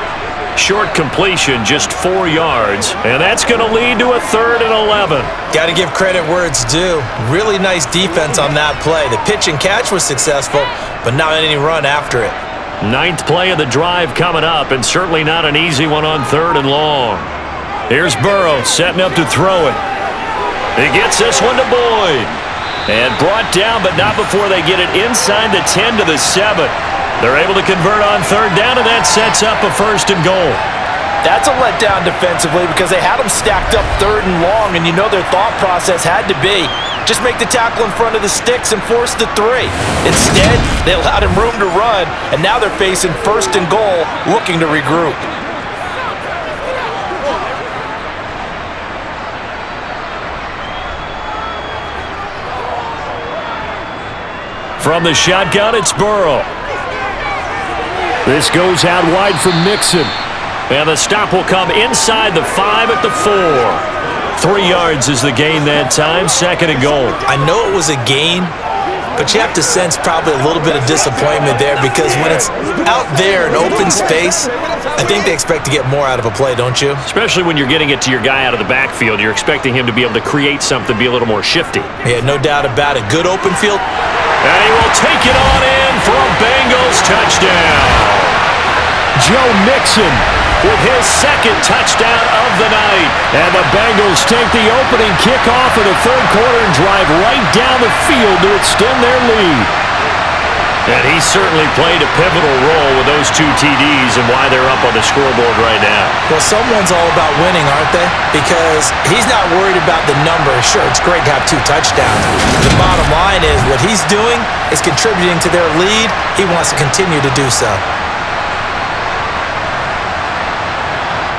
Short completion, just 4 yards, and that's going to lead to a 3rd and 11. Got to give credit where it's due. Really nice defense on that play. The pitch and catch was successful, but not any run after it. 9th play of the drive coming up, and certainly not an easy one on 3rd and long. Here's Burrow setting up to throw it. He gets this one to Boyd. And brought down, but not before they get it inside the 10 to the 7. They're able to convert on 3rd down, and that sets up a 1st and goal. That's a letdown defensively because they had them stacked up 3rd and long, and their thought process had to be just make the tackle in front of the sticks and force the 3. Instead, they allowed him room to run, and now they're facing 1st and goal, looking to regroup. From the shotgun, it's Burrow. This goes out wide for Mixon. And the stop will come inside the 5 at the 4. 3 yards is the gain that time, 2nd and goal. I know it was a gain, but you have to sense probably a little bit of disappointment there because when it's out there in open space, I think they expect to get more out of a play, don't you? Especially when you're getting it to your guy out of the backfield. You're expecting him to be able to create something, be a little more shifty. Yeah, no doubt about it. Good open field. And he will take it on in for a Bengals touchdown. Joe Mixon with his 2nd touchdown of the night. And the Bengals take the opening kickoff of the 3rd quarter and drive right down the field to extend their lead. And he certainly played a pivotal role with those 2 TDs and why they're up on the scoreboard right now. Well, someone's all about winning, aren't they? Because he's not worried about the number. Sure, it's great to have 2 touchdowns. The bottom line is what he's doing is contributing to their lead. He wants to continue to do so.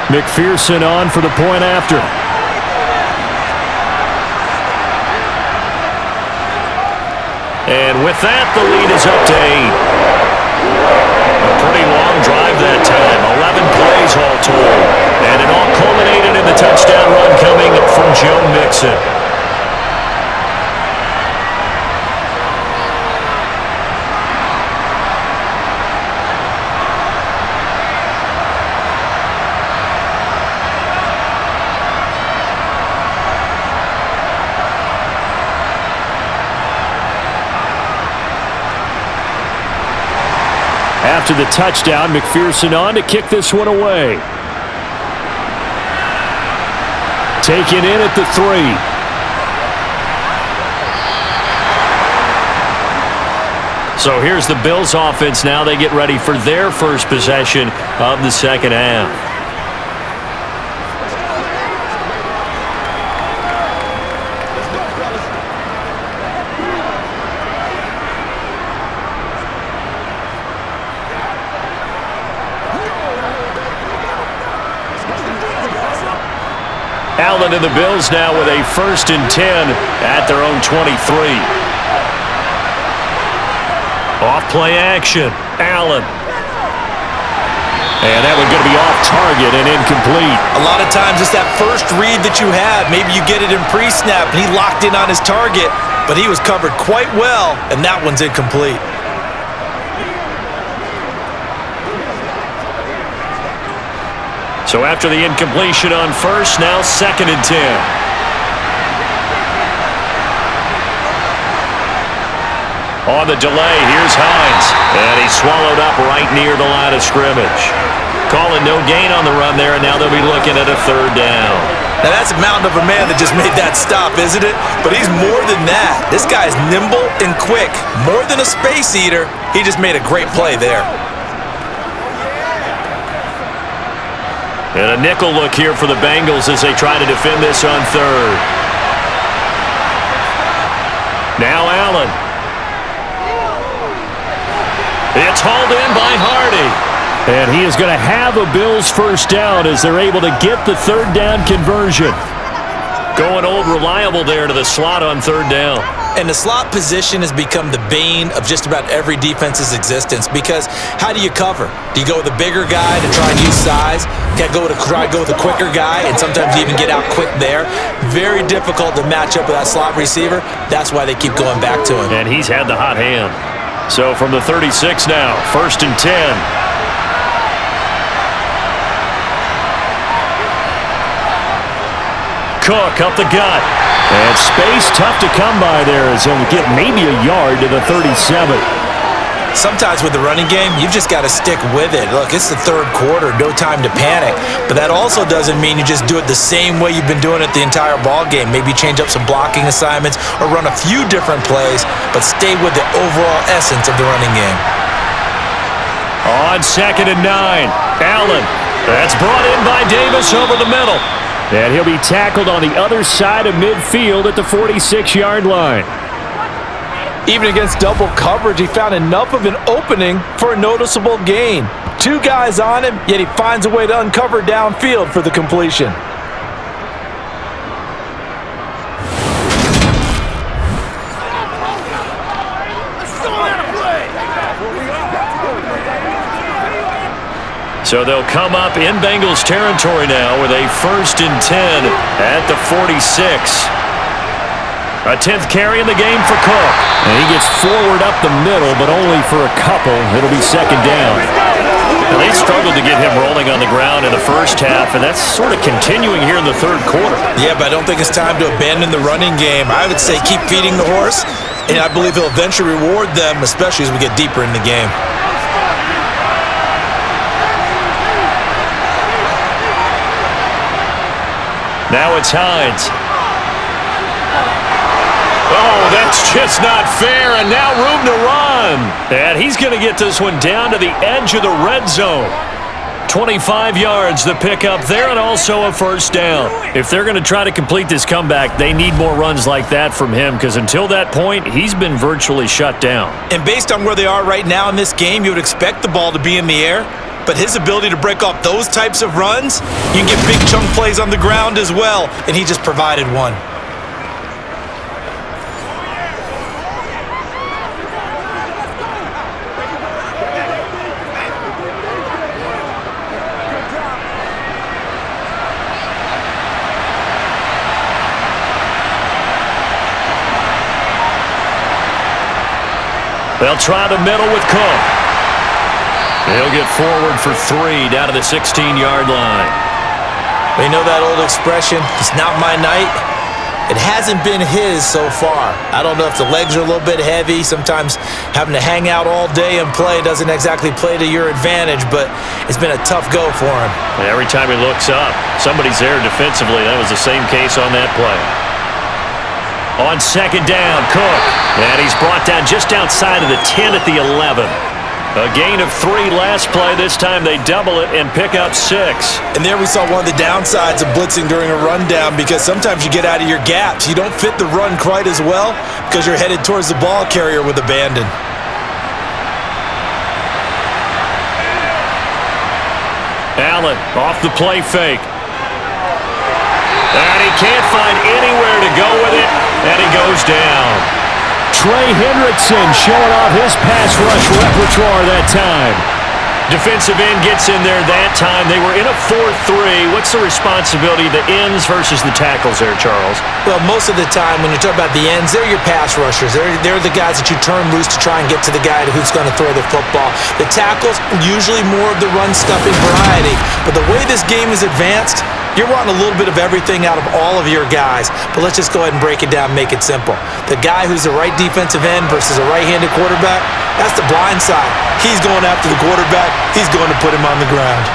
McPherson on for the point after. And with that, the lead is up to 8. A pretty long drive that time, 11 plays all told. And it all culminated in the touchdown run coming from Joe Mixon. After the touchdown, McPherson on to kick this one away. Taken in at the 3. So here's the Bills offense now. They get ready for their first possession of the 2nd half. Allen and the Bills now with a 1st and 10 at their own 23. Off play action. Allen. And that one's going to be off target and incomplete. A lot of times it's that first read that you have. Maybe you get it in pre-snap and he locked in on his target, but he was covered quite well, and that one's incomplete. So after the incompletion on first, now 2nd and 10. On the delay, here's Hines. And he's swallowed up right near the line of scrimmage. Calling no gain on the run there, and now they'll be looking at a 3rd down. Now that's a mountain of a man that just made that stop, isn't it? But he's more than that. This guy's nimble and quick. More than a space eater, he just made a great play there. And a nickel look here for the Bengals as they try to defend this on 3rd. Now Allen. It's hauled in by Hardy. And he is going to have a Bills 1st down as they're able to get the 3rd down conversion. Going old reliable there to the slot on 3rd down. And the slot position has become the bane of just about every defense's existence, because how do you cover? Do you go with a bigger guy to try and use size? You try to go with a quicker guy, and sometimes you even get out quick there. Very difficult to match up with that slot receiver. That's why they keep going back to him. And he's had the hot hand. So from the 36 now, 1st and 10. Cook up the gut. And space tough to come by there as he'll get maybe a yard to the 37. Sometimes with the running game, you've just got to stick with it. Look, it's the 3rd quarter, no time to panic. But that also doesn't mean you just do it the same way you've been doing it the entire ball game. Maybe change up some blocking assignments or run a few different plays, but stay with the overall essence of the running game. On 2nd and 9, Allen. That's brought in by Davis over the middle. And he'll be tackled on the other side of midfield at the 46-yard line. Even against double coverage, he found enough of an opening for a noticeable gain. 2 guys on him, yet he finds a way to uncover downfield for the completion. So they'll come up in Bengals territory now with a 1st and 10 at the 46. A 10th carry in the game for Cook. And he gets forward up the middle, but only for a couple. It'll be 2nd down. And they struggled to get him rolling on the ground in the first half, and that's sort of continuing here in the 3rd quarter. Yeah, but I don't think it's time to abandon the running game. I would say keep feeding the horse, and I believe he'll eventually reward them, especially as we get deeper in the game. Now it's Hines. Oh, that's just not fair, and now room to run. And he's going to get this one down to the edge of the red zone. 25 yards the pickup there, and also a 1st down. If they're going to try to complete this comeback, they need more runs like that from him, because until that point, he's been virtually shut down. And based on where they are right now in this game, you would expect the ball to be in the air. But his ability to break off those types of runs, you can get big chunk plays on the ground as well, and he just provided one. They'll try the middle with Cook. He'll get forward for 3 down to the 16-yard line. You know that old expression, it's not my night? It hasn't been his so far. I don't know if the legs are a little bit heavy. Sometimes having to hang out all day and play doesn't exactly play to your advantage, but it's been a tough go for him. And every time he looks up, somebody's there defensively. That was the same case on that play. On 2nd down, Cook. And he's brought down just outside of the 10 at the 11. A gain of 3 last play. This time they double it and pick up 6. And there we saw one of the downsides of blitzing during a rundown, because sometimes you get out of your gaps. You don't fit the run quite as well because you're headed towards the ball carrier with abandon. Allen off the play fake. And he can't find anywhere to go with it, and he goes down. Trey Hendrickson showing off his pass rush repertoire that time. Defensive end gets in there that time. They were in a 4-3. What's the responsibility of the ends versus the tackles there, Charles? Well, most of the time when you talk about the ends, they're your pass rushers. They're the guys that you turn loose to try and get to the guy who's going to throw the football. The tackles, usually more of the run-stuffing variety. But the way this game is advanced, you're wanting a little bit of everything out of all of your guys. But let's just go ahead and break it down and make it simple. The guy who's the right defensive end versus a right-handed quarterback, that's the blind side. He's going after the quarterback. He's going to put him on the ground.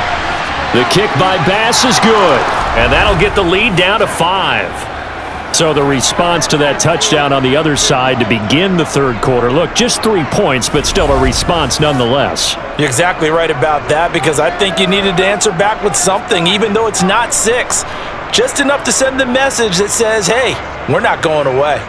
The kick by Bass is good. And that'll get the lead down to 5. So the response to that touchdown on the other side to begin the third quarter. Look, just 3 points, but still a response nonetheless. You're exactly right about that, because I think you needed to answer back with something, even though it's not 6. Just enough to send the message that says, hey, we're not going away.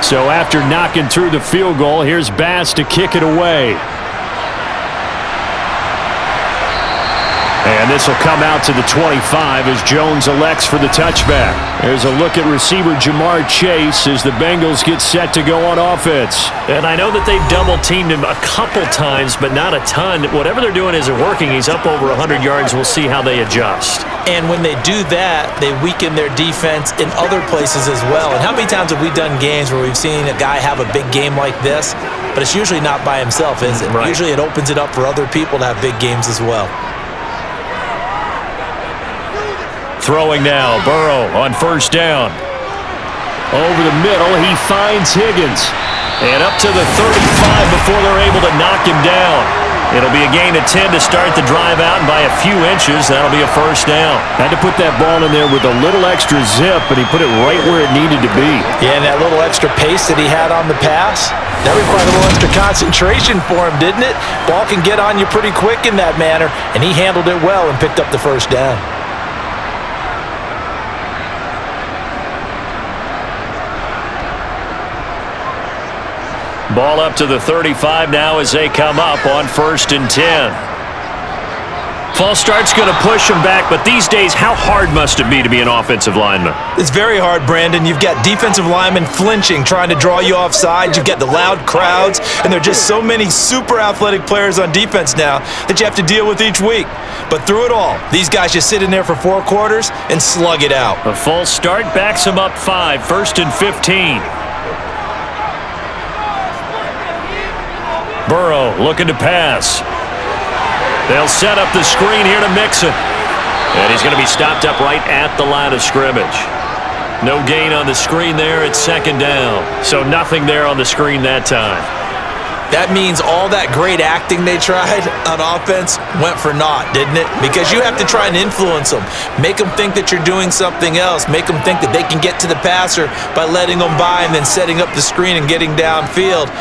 So after knocking through the field goal, here's Bass to kick it away. And this will come out to the 25 as Jones elects for the touchback. There's a look at receiver Jamar Chase as the Bengals get set to go on offense. And I know that they've double-teamed him a couple times, but not a ton. Whatever they're doing isn't working. He's up over 100 yards. We'll see how they adjust. And when they do that, they weaken their defense in other places as well. And how many times have we done games where we've seen a guy have a big game like this, but it's usually not by himself, is it? Right. Usually it opens it up for other people to have big games as well. Throwing now, Burrow on first down. Over the middle, he finds Higgins. And up to the 35 before they're able to knock him down. It'll be a gain of 10 to start the drive out, and by a few inches, that'll be a first down. Had to put that ball in there with a little extra zip, but he put it right where it needed to be. Yeah, and that little extra pace that he had on the pass, that required a little extra concentration for him, didn't it? Ball can get on you pretty quick in that manner, and he handled it well and picked up the first down. Ball up to the 35 now as they come up on 1st and 10. False start's going to push them back, but these days, how hard must it be to be an offensive lineman? It's very hard, Brandon. You've got defensive linemen flinching, trying to draw you off sides. You've got the loud crowds, and there are just so many super athletic players on defense now that you have to deal with each week. But through it all, these guys just sit in there for 4 quarters and slug it out. A false start backs them up 5, 1st and 15. Burrow looking to pass. They'll set up the screen here to Mixon. And he's going to be stopped up right at the line of scrimmage. No gain on the screen there. It's 2nd down. So nothing there on the screen that time. That means all that great acting they tried on offense went for naught, didn't it? Because you have to try and influence them. Make them think that you're doing something else. Make them think that they can get to the passer by letting them by and then setting up the screen and getting downfield.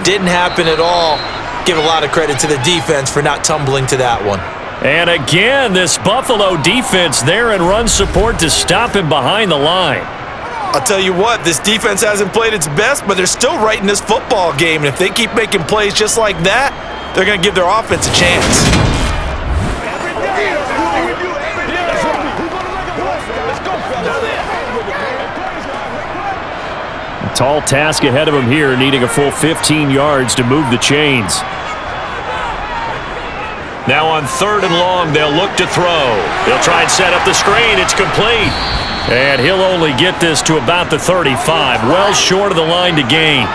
Didn't happen at all. Give a lot of credit to the defense for not tumbling to that one. And again, this Buffalo defense there in run support to stop him behind the line. I'll tell you what, this defense hasn't played its best, but they're still right in this football game. And if they keep making plays just like that, they're going to give their offense a chance. Tall task ahead of him here, needing a full 15 yards to move the chains. Now on 3rd and long, they'll look to throw. They'll try and set up the screen. It's complete. And he'll only get this to about the 35, well short of the line to gain.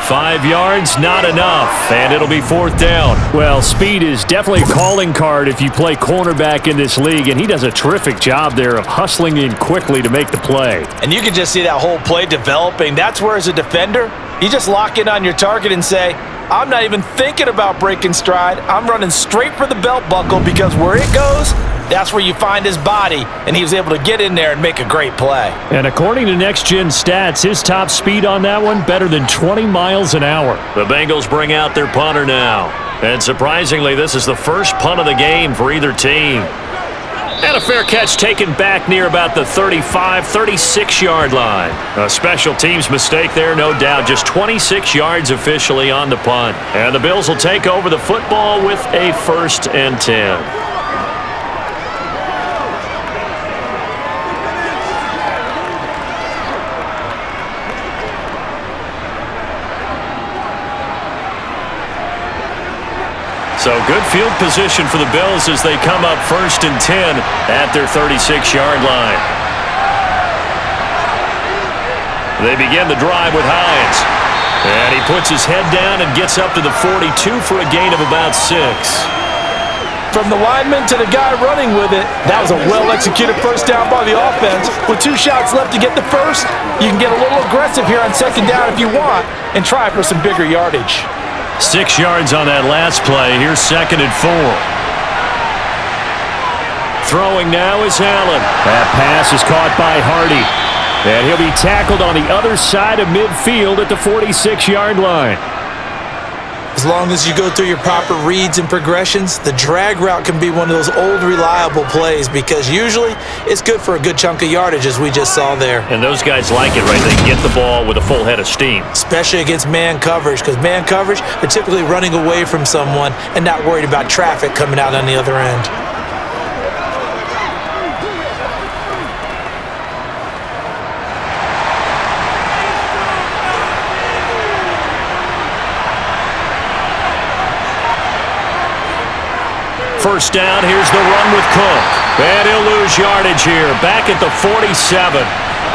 5 yards, not enough, and it'll be 4th down. Well, speed is definitely a calling card if you play cornerback in this league, and he does a terrific job there of hustling in quickly to make the play. And you can just see that whole play developing. That's where, as a defender, you just lock in on your target and say, I'm not even thinking about breaking stride. I'm running straight for the belt buckle, because where it goes, that's where you find his body, and he was able to get in there and make a great play. And according to Next Gen Stats, his top speed on that one, better than 20 miles an hour. The Bengals bring out their punter now. And surprisingly, this is the first punt of the game for either team. And a fair catch taken back near about the 35, 36-yard line. A special teams mistake there, no doubt. Just 26 yards officially on the punt. And the Bills will take over the football with a 1st and 10. So good field position for the Bills as they come up 1st and 10 at their 36-yard line. They begin the drive with Hines. And he puts his head down and gets up to the 42 for a gain of about 6. From the lineman to the guy running with it, that was a well-executed first down by the offense. With 2 shots left to get the first, you can get a little aggressive here on 2nd down if you want and try for some bigger yardage. 6 yards on that last play. Here's 2nd and 4. Throwing now is Allen. That pass is caught by Hardy. And he'll be tackled on the other side of midfield at the 46-yard line. As long as you go through your proper reads and progressions, the drag route can be one of those old reliable plays because usually it's good for a good chunk of yardage as we just saw there. And those guys like it, right? They get the ball with a full head of steam. Especially against man coverage because man coverage, they're typically running away from someone and not worried about traffic coming out on the other end. First down, here's the run with Cook. And he'll lose yardage here, back at the 47.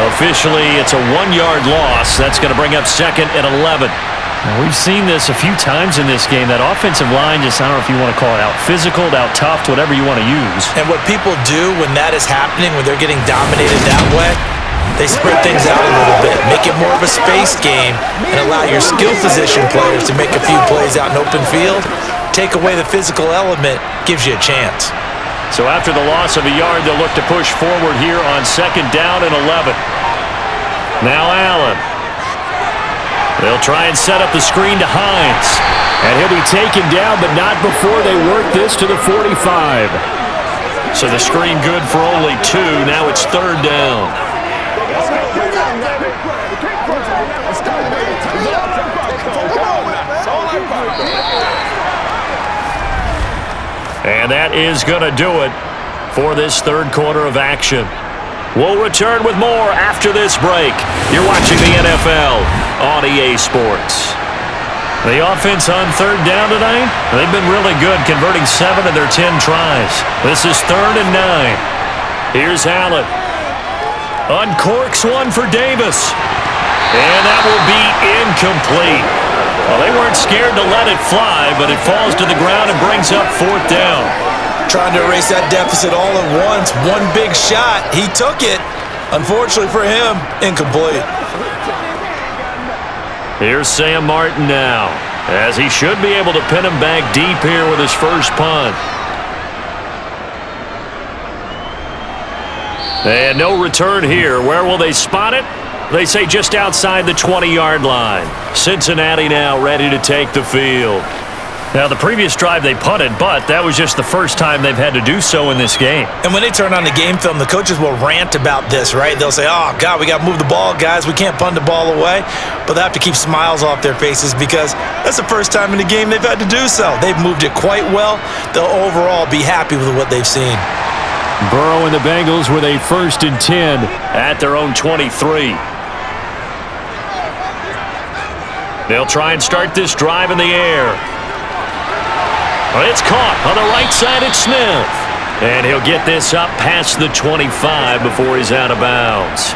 Officially, it's a 1-yard loss. That's going to bring up 2nd and 11. Now, we've seen this a few times in this game. That offensive line just, I don't know if you want to call it out physical, out tough, whatever you want to use. And what people do when that is happening, when they're getting dominated that way, they spread things out a little bit, make it more of a space game, and allow your skill position players to make a few plays out in open field. Take away the physical element, gives you a chance. So after the loss of a yard, they'll look to push forward here on 2nd down and 11. Now Allen. They'll try and set up the screen to Hines. And he'll be taken down, but not before they work this to the 45. So the screen good for only 2. Now it's 3rd down. And that is going to do it for this 3rd quarter of action. We'll return with more after this break. You're watching the NFL on EA Sports. The offense on 3rd down tonight, they've been really good, converting 7 of their 10 tries. This is 3rd and 9. Here's Allen. Uncorks one for Davis. And that will be incomplete. Well, they weren't scared to let it fly, but it falls to the ground and brings up 4th down. Trying to erase that deficit all at once. One big shot. He took it. Unfortunately for him, incomplete. Here's Sam Martin now, as he should be able to pin him back deep here with his first punt. And no return here. Where will they spot it? They say just outside the 20-yard line. Cincinnati now ready to take the field. Now, the previous drive they punted, but that was just the first time they've had to do so in this game. And when they turn on the game film, the coaches will rant about this, right? They'll say, oh, God, we got to move the ball, guys. We can't punt the ball away. But they have to keep smiles off their faces because that's the first time in the game they've had to do so. They've moved it quite well. They'll overall be happy with what they've seen. Burrow and the Bengals with a 1st and 10 at their own 23. They'll try and start this drive in the air. It's caught on the right side at Smith. And he'll get this up past the 25 before he's out of bounds.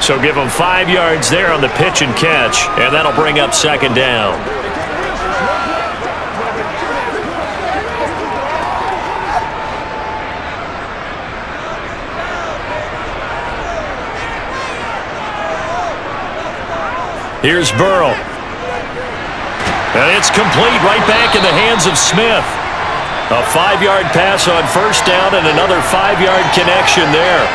So give him 5 yards there on the pitch and catch, and that'll bring up 2nd down. Here's Burrow. And it's complete right back in the hands of Smith. A 5-yard pass on 1st down and another 5-yard connection there.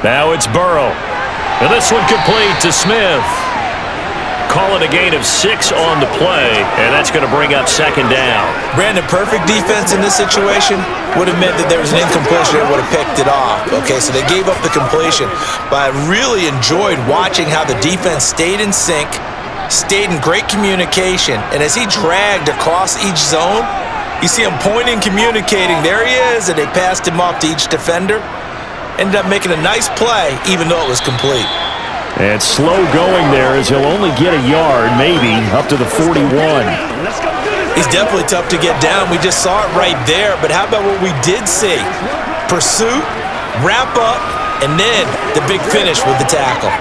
Now it's Burrow. And this one complete to Smith. Call it a gain of 6 on the play, and that's going to bring up second down. Brandon, perfect defense in this situation would have meant that there was an incompletion that would have picked it off. Okay, so they gave up the completion, but I really enjoyed watching how the defense stayed in sync, stayed in great communication, and as he dragged across each zone, you see him pointing, communicating, there he is, and they passed him off to each defender. Ended up making a nice play, even though it was complete. And slow going there as he'll only get a yard, maybe, up to the 41. He's definitely tough to get down. We just saw it right there. But how about what we did see? Pursuit, wrap up, and then the big finish with the tackle.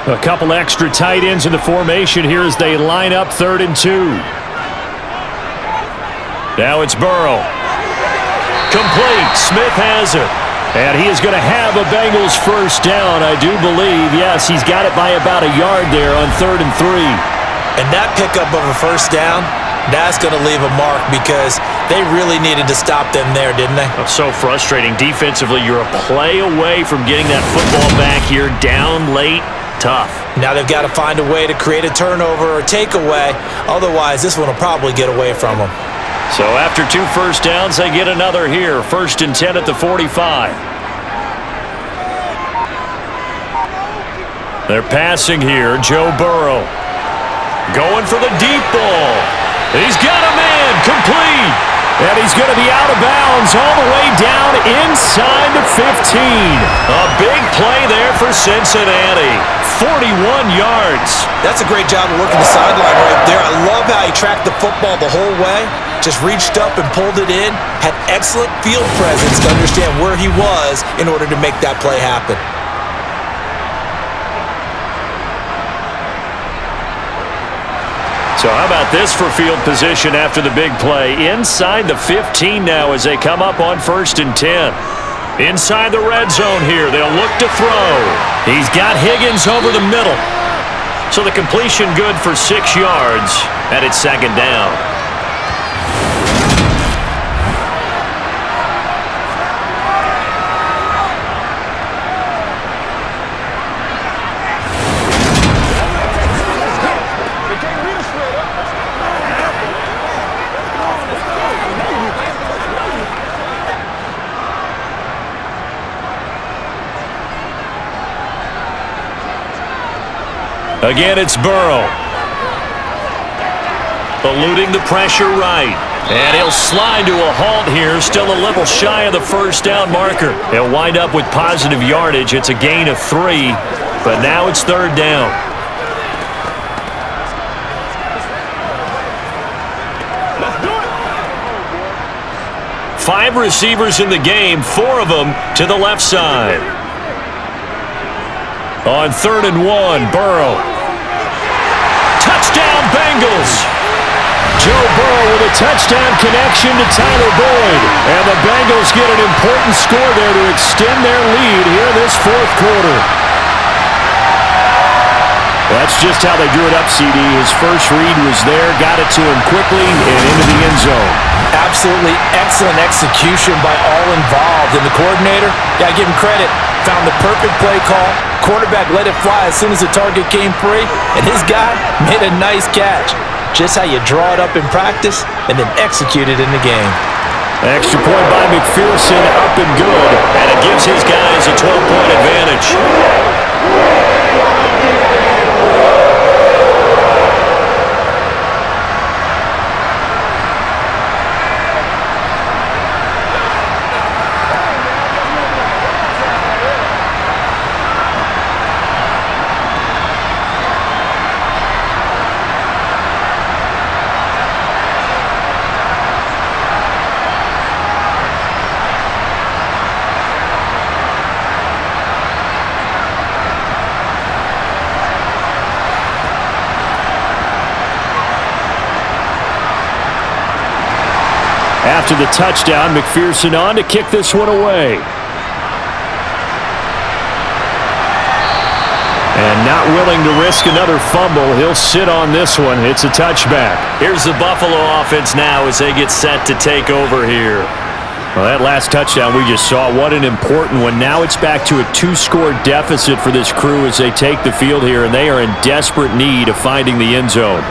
A couple extra tight ends in the formation here as they line up 3rd and 2. Now it's Burrow. Complete. Smith has it. And he is going to have a Bengals first down, I do believe. Yes, he's got it by about a yard there on 3rd and 3. And that pickup of a first down, that's going to leave a mark because they really needed to stop them there, didn't they? So frustrating. Defensively, you're a play away from getting that football back here. Down late, tough. Now they've got to find a way to create a turnover or takeaway. Otherwise, this one will probably get away from them. So after 2 first downs, they get another here. 1st and 10 at the 45. They're passing here. Joe Burrow going for the deep ball. He's got a man. Complete. And he's going to be out of bounds all the way down inside the 15. A big play there for Cincinnati. 41 yards. That's a great job of working the sideline right there. I love how he tracked the football the whole way. Just reached up and pulled it in. Had excellent field presence to understand where he was in order to make that play happen. So how about this for field position after the big play? Inside the 15 now as they come up on 1st and 10. Inside the red zone here. They'll look to throw. He's got Higgins over the middle. So the completion good for 6 yards, and it's second down. Again, it's Burrow. Eluding the pressure right. And he'll slide to a halt here, still a little shy of the first down marker. He'll wind up with positive yardage. It's a gain of 3, but now it's 3rd down. Let's do it. 5 receivers in the game, 4 of them to the left side. On 3rd and 1, Burrow. Touchdown, Bengals! Joe Burrow with a touchdown connection to Tyler Boyd. And the Bengals get an important score there to extend their lead here this 4th quarter. That's just how they drew it up, CD. His first read was there, got it to him quickly, and into the end zone. Absolutely excellent execution by all involved. And the coordinator, got to give him credit, found the perfect play call. Quarterback let it fly as soon as the target came free, and his guy made a nice catch. Just how you draw it up in practice and then execute it in the game. Extra point by McPherson, up and good. And it gives his guys a 12-point advantage. After the touchdown, McPherson on to kick this one away. And not willing to risk another fumble, he'll sit on this one. It's a touchback. Here's the Buffalo offense now as they get set to take over here. Well, that last touchdown we just saw, what an important one. Now it's back to a 2-score deficit for this crew as they take the field here, and they are in desperate need of finding the end zone.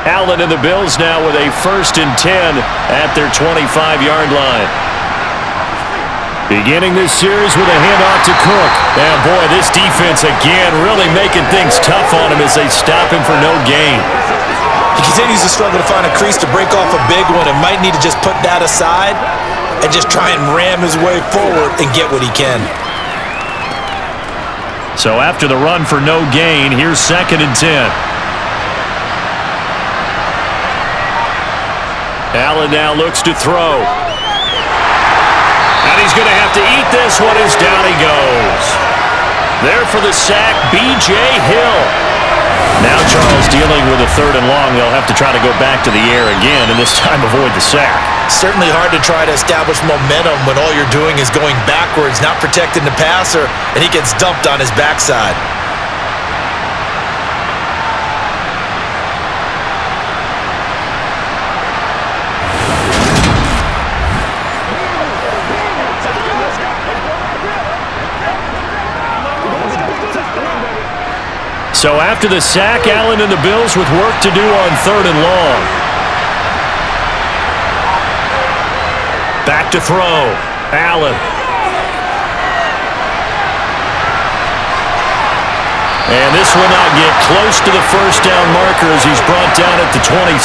Allen and the Bills now with a 1st and 10 at their 25-yard line. Beginning this series with a handoff to Cook. And boy, this defense again really making things tough on him as they stop him for no gain. He continues to struggle to find a crease to break off a big one and might need to just put that aside and just try and ram his way forward and get what he can. So after the run for no gain, here's 2nd and 10. Allen now looks to throw. And he's going to have to eat this one as down he goes. There for the sack, B.J. Hill. Now Charles dealing with a 3rd and long. They'll have to try to go back to the air again and this time avoid the sack. Certainly hard to try to establish momentum when all you're doing is going backwards, not protecting the passer, and he gets dumped on his backside. So after the sack, Allen and the Bills with work to do on 3rd and long. Back to throw. Allen. And this will not get close to the 1st down marker as he's brought down at the 26.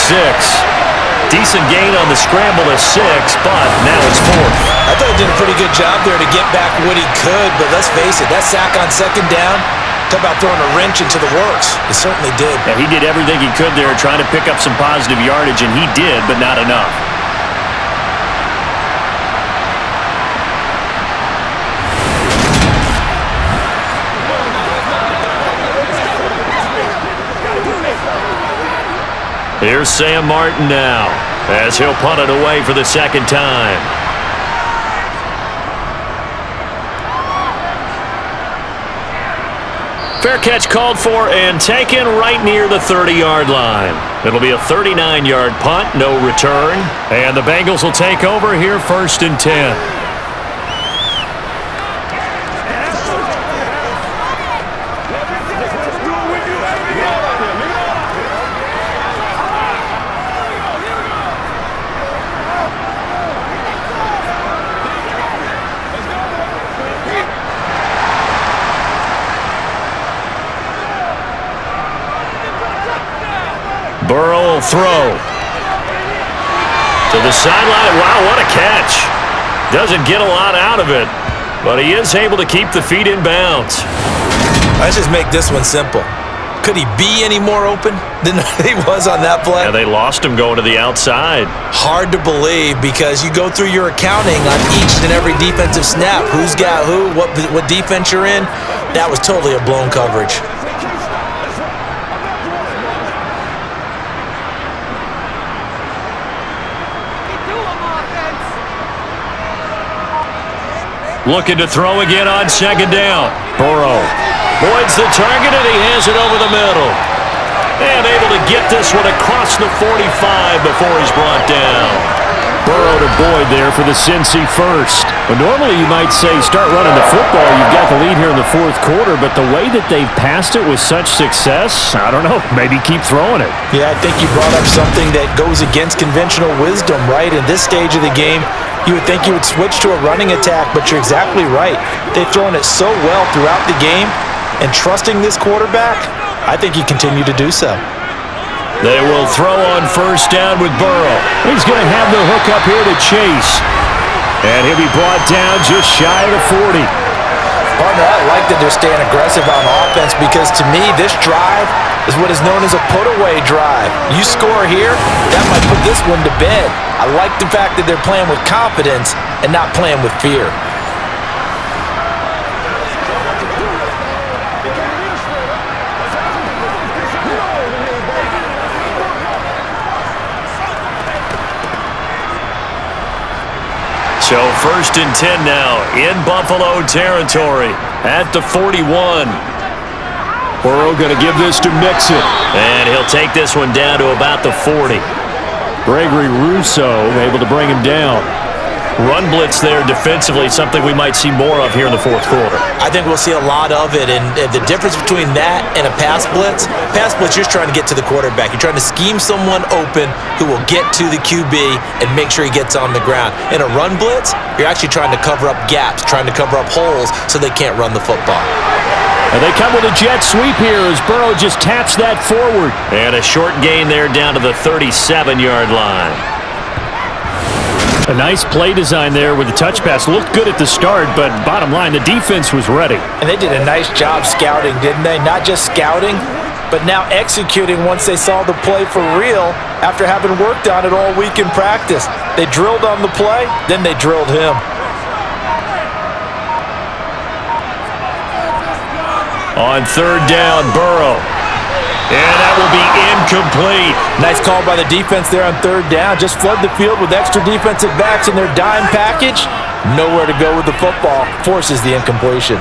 Decent gain on the scramble of 6, but now it's 4th. I thought he did a pretty good job there to get back what he could, but let's face it, that sack on 2nd down, talk about throwing a wrench into the works. It certainly did. Yeah, he did everything he could there trying to pick up some positive yardage, and he did, but not enough. Here's Sam Martin now as he'll punt it away for the 2nd time. Fair catch called for and taken right near the 30-yard line. It'll be a 39-yard punt, no return. And the Bengals will take over here 1st and 10. Burrow will throw. To the sideline. Wow, what a catch. Doesn't get a lot out of it, but he is able to keep the feet in bounds. Let's just make this one simple. Could he be any more open than he was on that play? Yeah, they lost him going to the outside. Hard to believe because you go through your accounting on each and every defensive snap. Who's got who, what defense you're in. That was totally a blown coverage. Looking to throw again on 2nd down. Burrow avoids the target, and he has it over the middle. And able to get this one across the 45 before he's brought down. Burrow to Boyd there for the Cincy 1st. Well, normally you might say start running the football. You've got the lead here in the 4th quarter, but the way that they've passed it with such success, I don't know, maybe keep throwing it. Yeah, I think you brought up something that goes against conventional wisdom, right? In this stage of the game, you would think you would switch to a running attack, but you're exactly right. They've thrown it so well throughout the game, and trusting this quarterback, I think you continue to do so. They will throw on 1st down with Burrow. He's going to have the hook up here to Chase. And he'll be brought down just shy of the 40. Partner, I like that they're staying aggressive on offense because to me, this drive is what is known as a put-away drive. You score here, that might put this one to bed. I like the fact that they're playing with confidence and not playing with fear. So 1st and 10 now in Buffalo territory at the 41. Burrow going to give this to Mixon. And he'll take this one down to about the 40. Gregory Rousseau able to bring him down. Run blitz there defensively, something we might see more of here in the fourth quarter. I think we'll see a lot of it, and the difference between that and a pass blitz, you're just trying to get to the quarterback. You're trying to scheme someone open who will get to the QB and make sure he gets on the ground. In a run blitz, you're actually trying to cover up gaps, trying to cover up holes so they can't run the football. And they come with a jet sweep here as Burrow just taps that forward. And a short gain there down to the 37-yard line. A nice play design there with the touch pass. Looked good at the start, but bottom line, the defense was ready. And they did a nice job scouting, didn't they? Not just scouting, but now executing once they saw the play for real after having worked on it all week in practice. They drilled on the play, then they drilled him. On third down, Burrow. And that will be incomplete. Nice call by the defense there on third down. Just flood the field with extra defensive backs in their dime package. Nowhere to go with the football. Forces the incompletion.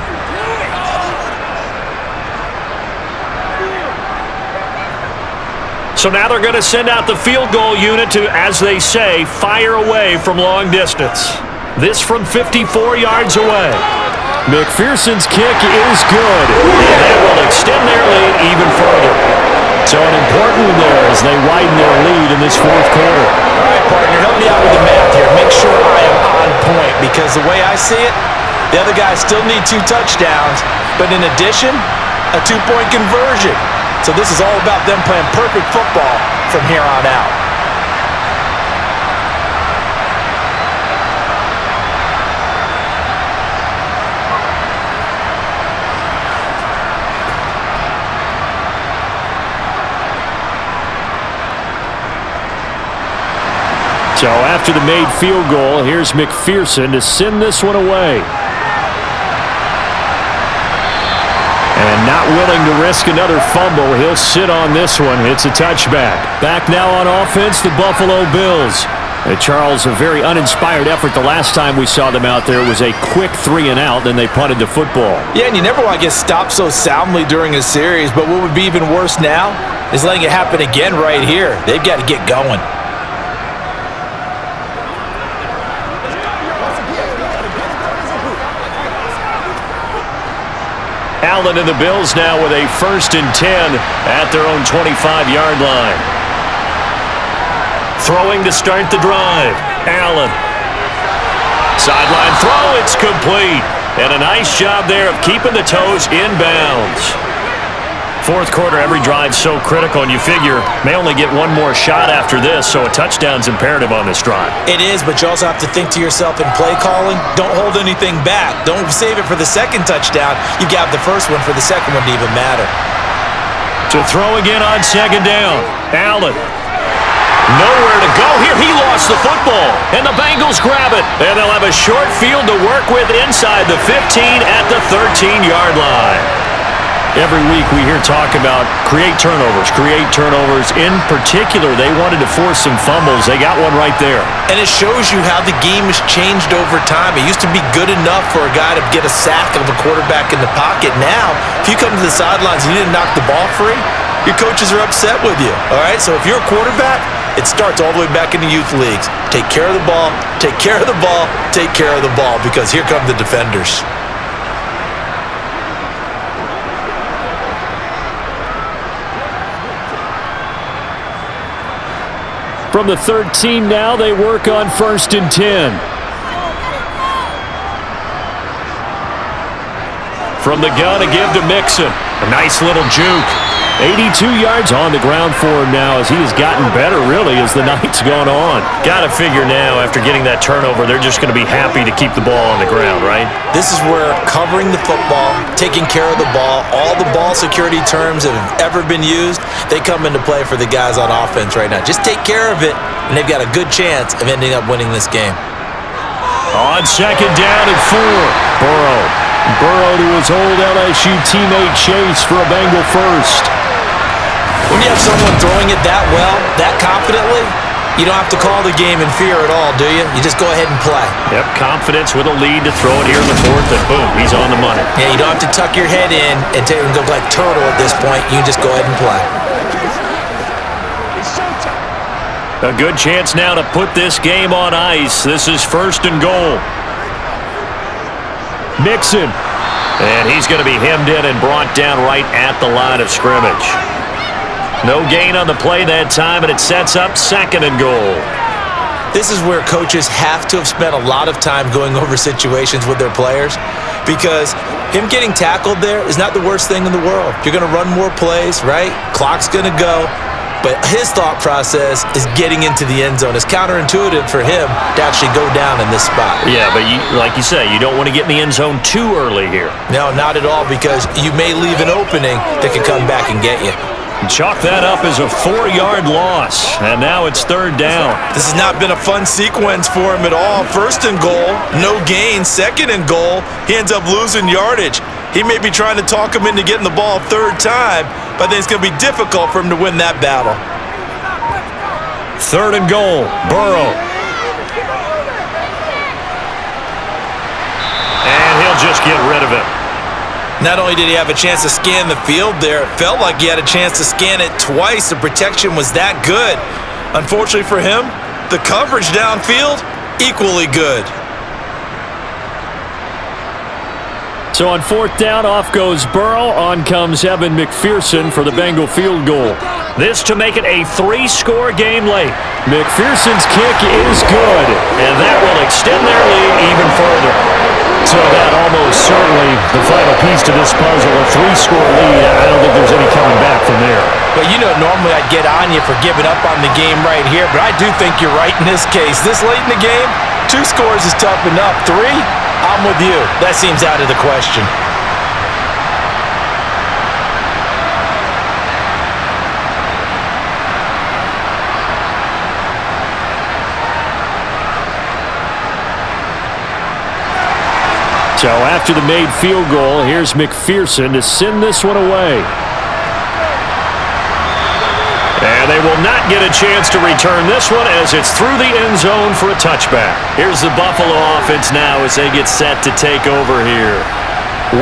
So now they're going to send out the field goal unit to, as they say, fire away from long distance. This from 54 yards away. McPherson's kick is good. And that will extend their lead even further. So an important one there as they widen their lead in this fourth quarter. All right, partner, help me out with the math here. Make sure I am on point, because the way I see it, the other guys still need 2 touchdowns, but in addition, a 2-point conversion. So this is all about them playing perfect football from here on out. So after the made field goal, here's McPherson to send this one away. And not willing to risk another fumble, he'll sit on this one. It's a touchback. Back now on offense, the Buffalo Bills. Charles, a very uninspired effort the last time we saw them out there. It was a quick 3-and-out, then they punted the football. Yeah, and you never want to get stopped so soundly during a series, but what would be even worse now is letting it happen again right here. They've got to get going. Allen and the Bills now with a 1st and 10 at their own 25-yard line. Throwing to start the drive. Allen. Sideline throw, it's complete. And a nice job there of keeping the toes in bounds. Fourth quarter, every drive so critical, and you figure may only get one more shot after this, so a touchdown's imperative on this drive. It is, but you also have to think to yourself in play calling, don't hold anything back. Don't save it for the second touchdown. You got the first one for the second one to even matter. To throw again on second down. Allen. Nowhere to go here. He lost the football, and the Bengals grab it. And they'll have a short field to work with inside the 15 at the 13-yard line. Every week we hear talk about create turnovers. In particular, they wanted to force some fumbles. They got one right there. And it shows you how the game has changed over time. It used to be good enough for a guy to get a sack of a quarterback in the pocket. Now, if you come to the sidelines and you didn't knock the ball free, your coaches are upset with you. All right, so if you're a quarterback, it starts all the way back in the youth leagues. Take care of the ball, take care of the ball, take care of the ball, because here come the defenders. From the 13 now, they work on 1st and 10. From the gun, a give to Mixon. A nice little juke. 82 yards on the ground for him now as he has gotten better, really, as the night's gone on. Got to figure now, after getting that turnover, they're just going to be happy to keep the ball on the ground, right? This is where covering the football, taking care of the ball, all the ball security terms that have ever been used, they come into play for the guys on offense right now. Just take care of it, and they've got a good chance of ending up winning this game. On second down and 4. Burrow to his old LSU teammate Chase for a Bengal first. When you have someone throwing it that well, that confidently, You don't have to call the game in fear at all, do you? You just go ahead and play. Yep, confidence with a lead to throw it here in the fourth, and boom, he's on the money. Yeah, you don't have to tuck your head in and go like turtle at this point. You just go ahead and play. A good chance now to put this game on ice. This is 1st and goal. Mixon. And he's going to be hemmed in and brought down right at the line of scrimmage. No gain on the play that time, and it sets up 2nd and goal. This is where coaches have to have spent a lot of time going over situations with their players, because him getting tackled there is not the worst thing in the world. You're going to run more plays, right? Clock's going to go. But his thought process is getting into the end zone. It's counterintuitive for him to actually go down in this spot. Yeah, but like you say, you don't want to get in the end zone too early here. No, not at all, because you may leave an opening that could come back and get you. Chalk that up as a 4-yard loss, and now it's 3rd down. This has not been a fun sequence for him at all. 1st and goal, no gain. 2nd and goal, he ends up losing yardage. He may be trying to talk him into getting the ball 3rd time, but I think it's going to be difficult for him to win that battle. 3rd and goal, Burrow. And he'll just get rid of it. Not only did he have a chance to scan the field there, it felt like he had a chance to scan it twice. The protection was that good. Unfortunately for him, the coverage downfield, equally good. So on 4th down, off goes Burrow. On comes Evan McPherson for the Bengal field goal. This to make it a 3-score game late. McPherson's kick is good, and that will extend their lead even further. So that almost certainly the final piece to this puzzle, a 3-score lead. I don't think there's any coming back from there. But you know, normally I'd get on you for giving up on the game right here, but I do think you're right in this case. This late in the game, 2 scores is tough enough. 3, I'm with you. That seems out of the question. So after the made field goal, here's McPherson to send this one away. And they will not get a chance to return this one as it's through the end zone for a touchback. Here's the Buffalo offense now as they get set to take over here.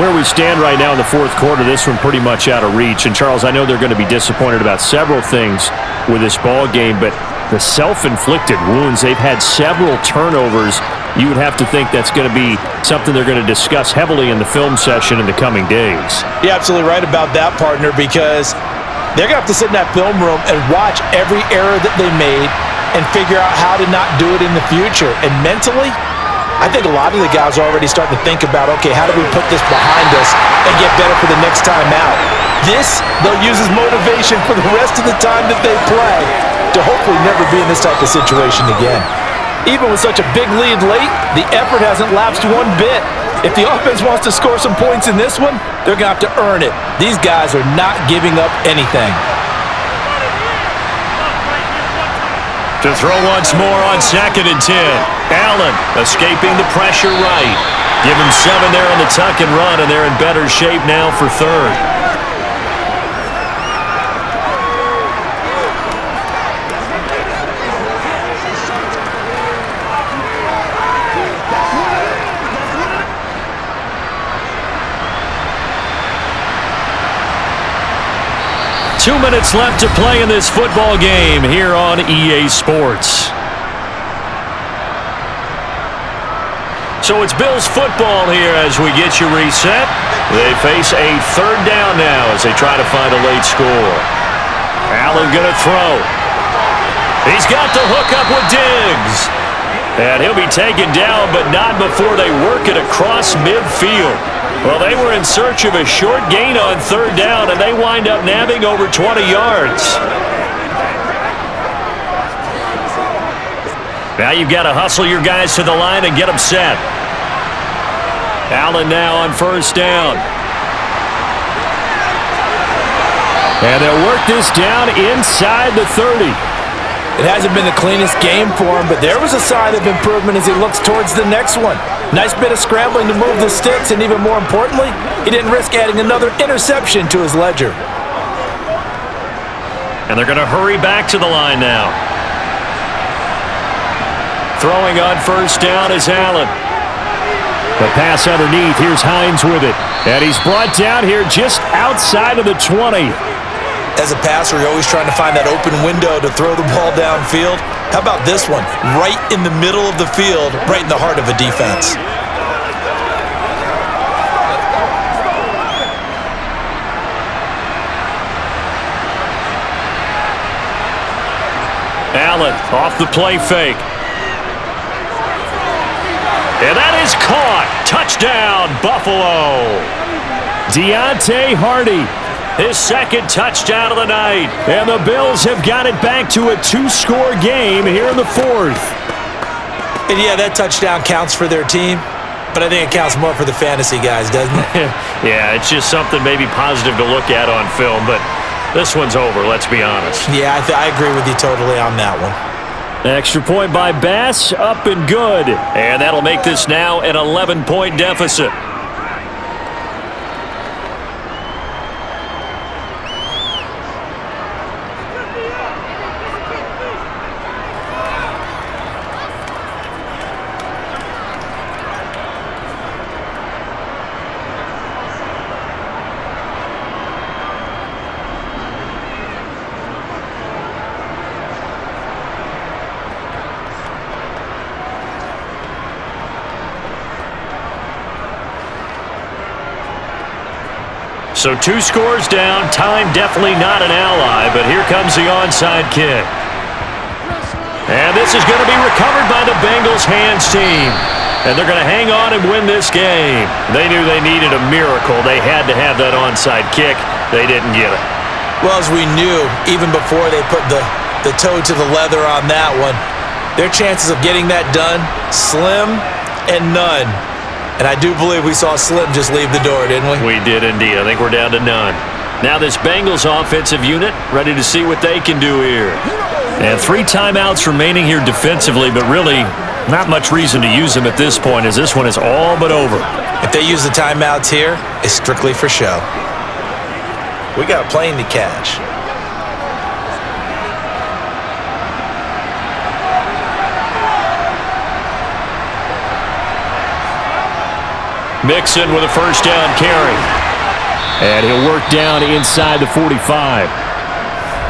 Where we stand right now in the 4th quarter, this one pretty much out of reach. And Charles, I know they're going to be disappointed about several things with this ball game, but the self-inflicted wounds, they've had several turnovers. You would have to think that's going to be something they're going to discuss heavily in the film session in the coming days. You're absolutely right about that, partner, because they're going to have to sit in that film room and watch every error that they made and figure out how to not do it in the future. And mentally, I think a lot of the guys are already starting to think about, okay, how do we put this behind us and get better for the next time out? This, they'll use as motivation for the rest of the time that they play to hopefully never be in this type of situation again. Even with such a big lead late, the effort hasn't lapsed one bit. If the offense wants to score some points in this one, they're going to have to earn it. These guys are not giving up anything. To throw once more on 2nd and 10. Allen escaping the pressure right. Give him 7 there on the tuck and run, and they're in better shape now for 3rd. Two minutes left to play in this football game here on EA Sports. So it's Bills football here as we get you reset. They face a 3rd down now as they try to find a late score. Allen going to throw. He's got the hook up with Diggs. And he'll be taken down, but not before they work it across midfield. Well, they were in search of a short gain on 3rd down, and they wind up nabbing over 20 yards. Now you've got to hustle your guys to the line and get them set. Allen now on 1st down. And they'll work this down inside the 30. It hasn't been the cleanest game for him, but there was a sign of improvement as he looks towards the next one. Nice bit of scrambling to move the sticks, and even more importantly, he didn't risk adding another interception to his ledger. And they're going to hurry back to the line now. Throwing on first down is Allen. The pass underneath. Here's Hines with it. And he's brought down here just outside of the 20. As a passer, you're always trying to find that open window to throw the ball downfield. How about this one? Right in the middle of the field, right in the heart of a defense. Allen off the play fake. And that is caught. Touchdown, Buffalo. Deontay Hardy. His second touchdown of the night. And the Bills have got it back to a 2-score game here in the fourth. And yeah, that touchdown counts for their team, but I think it counts more for the fantasy guys, doesn't it? Yeah, it's just something maybe positive to look at on film, but this one's over, let's be honest. Yeah, I agree with you totally on that one. Extra point by Bass, up and good. And that'll make this now an 11-point deficit. So 2 scores down, time definitely not an ally, but here comes the onside kick. And this is going to be recovered by the Bengals hands team. And they're going to hang on and win this game. They knew they needed a miracle. They had to have that onside kick. They didn't get it. Well, as we knew, even before they put the toe to the leather on that one, their chances of getting that done, slim and none. And I do believe we saw Slim just leave the door, didn't we? We did indeed. I think we're down to none. Now this Bengals offensive unit ready to see what they can do here. And 3 timeouts remaining here defensively, but really not much reason to use them at this point as this one is all but over. If they use the timeouts here, it's strictly for show. We got a plane to catch. Mixon with a first down carry. And he'll work down inside the 45.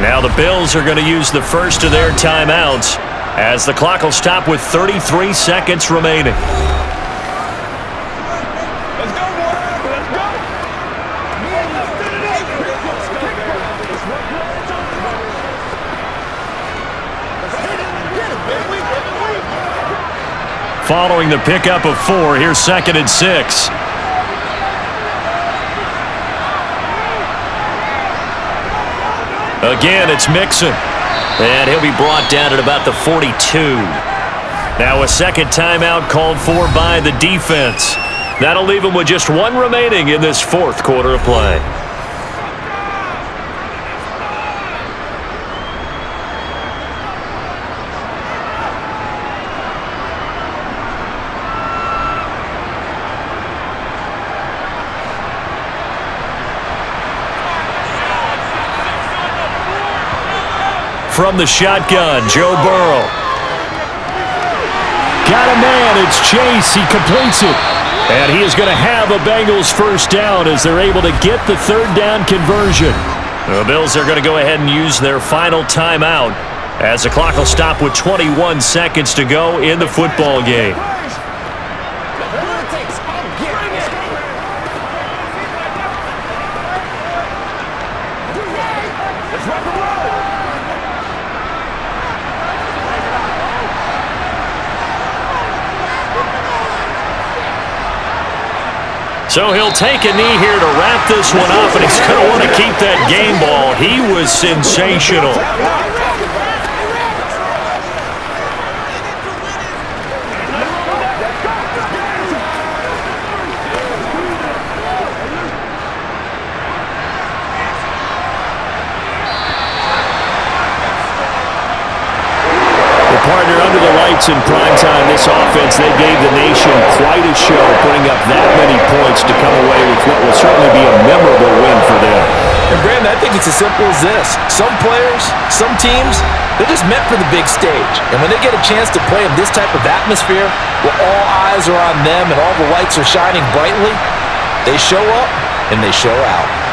Now the Bills are going to use the first of their timeouts as the clock will stop with 33 seconds remaining. Let's go, boy. Let's go. Following the pickup of 4, here's 2nd and 6. Again, it's Mixon. And he'll be brought down at about the 42. Now a second timeout called for by the defense. That'll leave him with just 1 remaining in this 4th quarter of play. From the shotgun, Joe Burrow. Got a man, it's Chase, he completes it. And he is going to have a Bengals first down as they're able to get the 3rd down conversion. The Bills are going to go ahead and use their final timeout as the clock will stop with 21 seconds to go in the football game. So he'll take a knee here to wrap this one up, and he's going to want to keep that game ball. He was sensational. The partner under the lights nights in primetime, this offense, they gave the nation quite a show, putting up that many points to come away with what will certainly be a memorable win for them. And Brandon, I think it's as simple as this. Some players, some teams, they're just meant for the big stage. And when they get a chance to play in this type of atmosphere, where all eyes are on them and all the lights are shining brightly, they show up and they show out.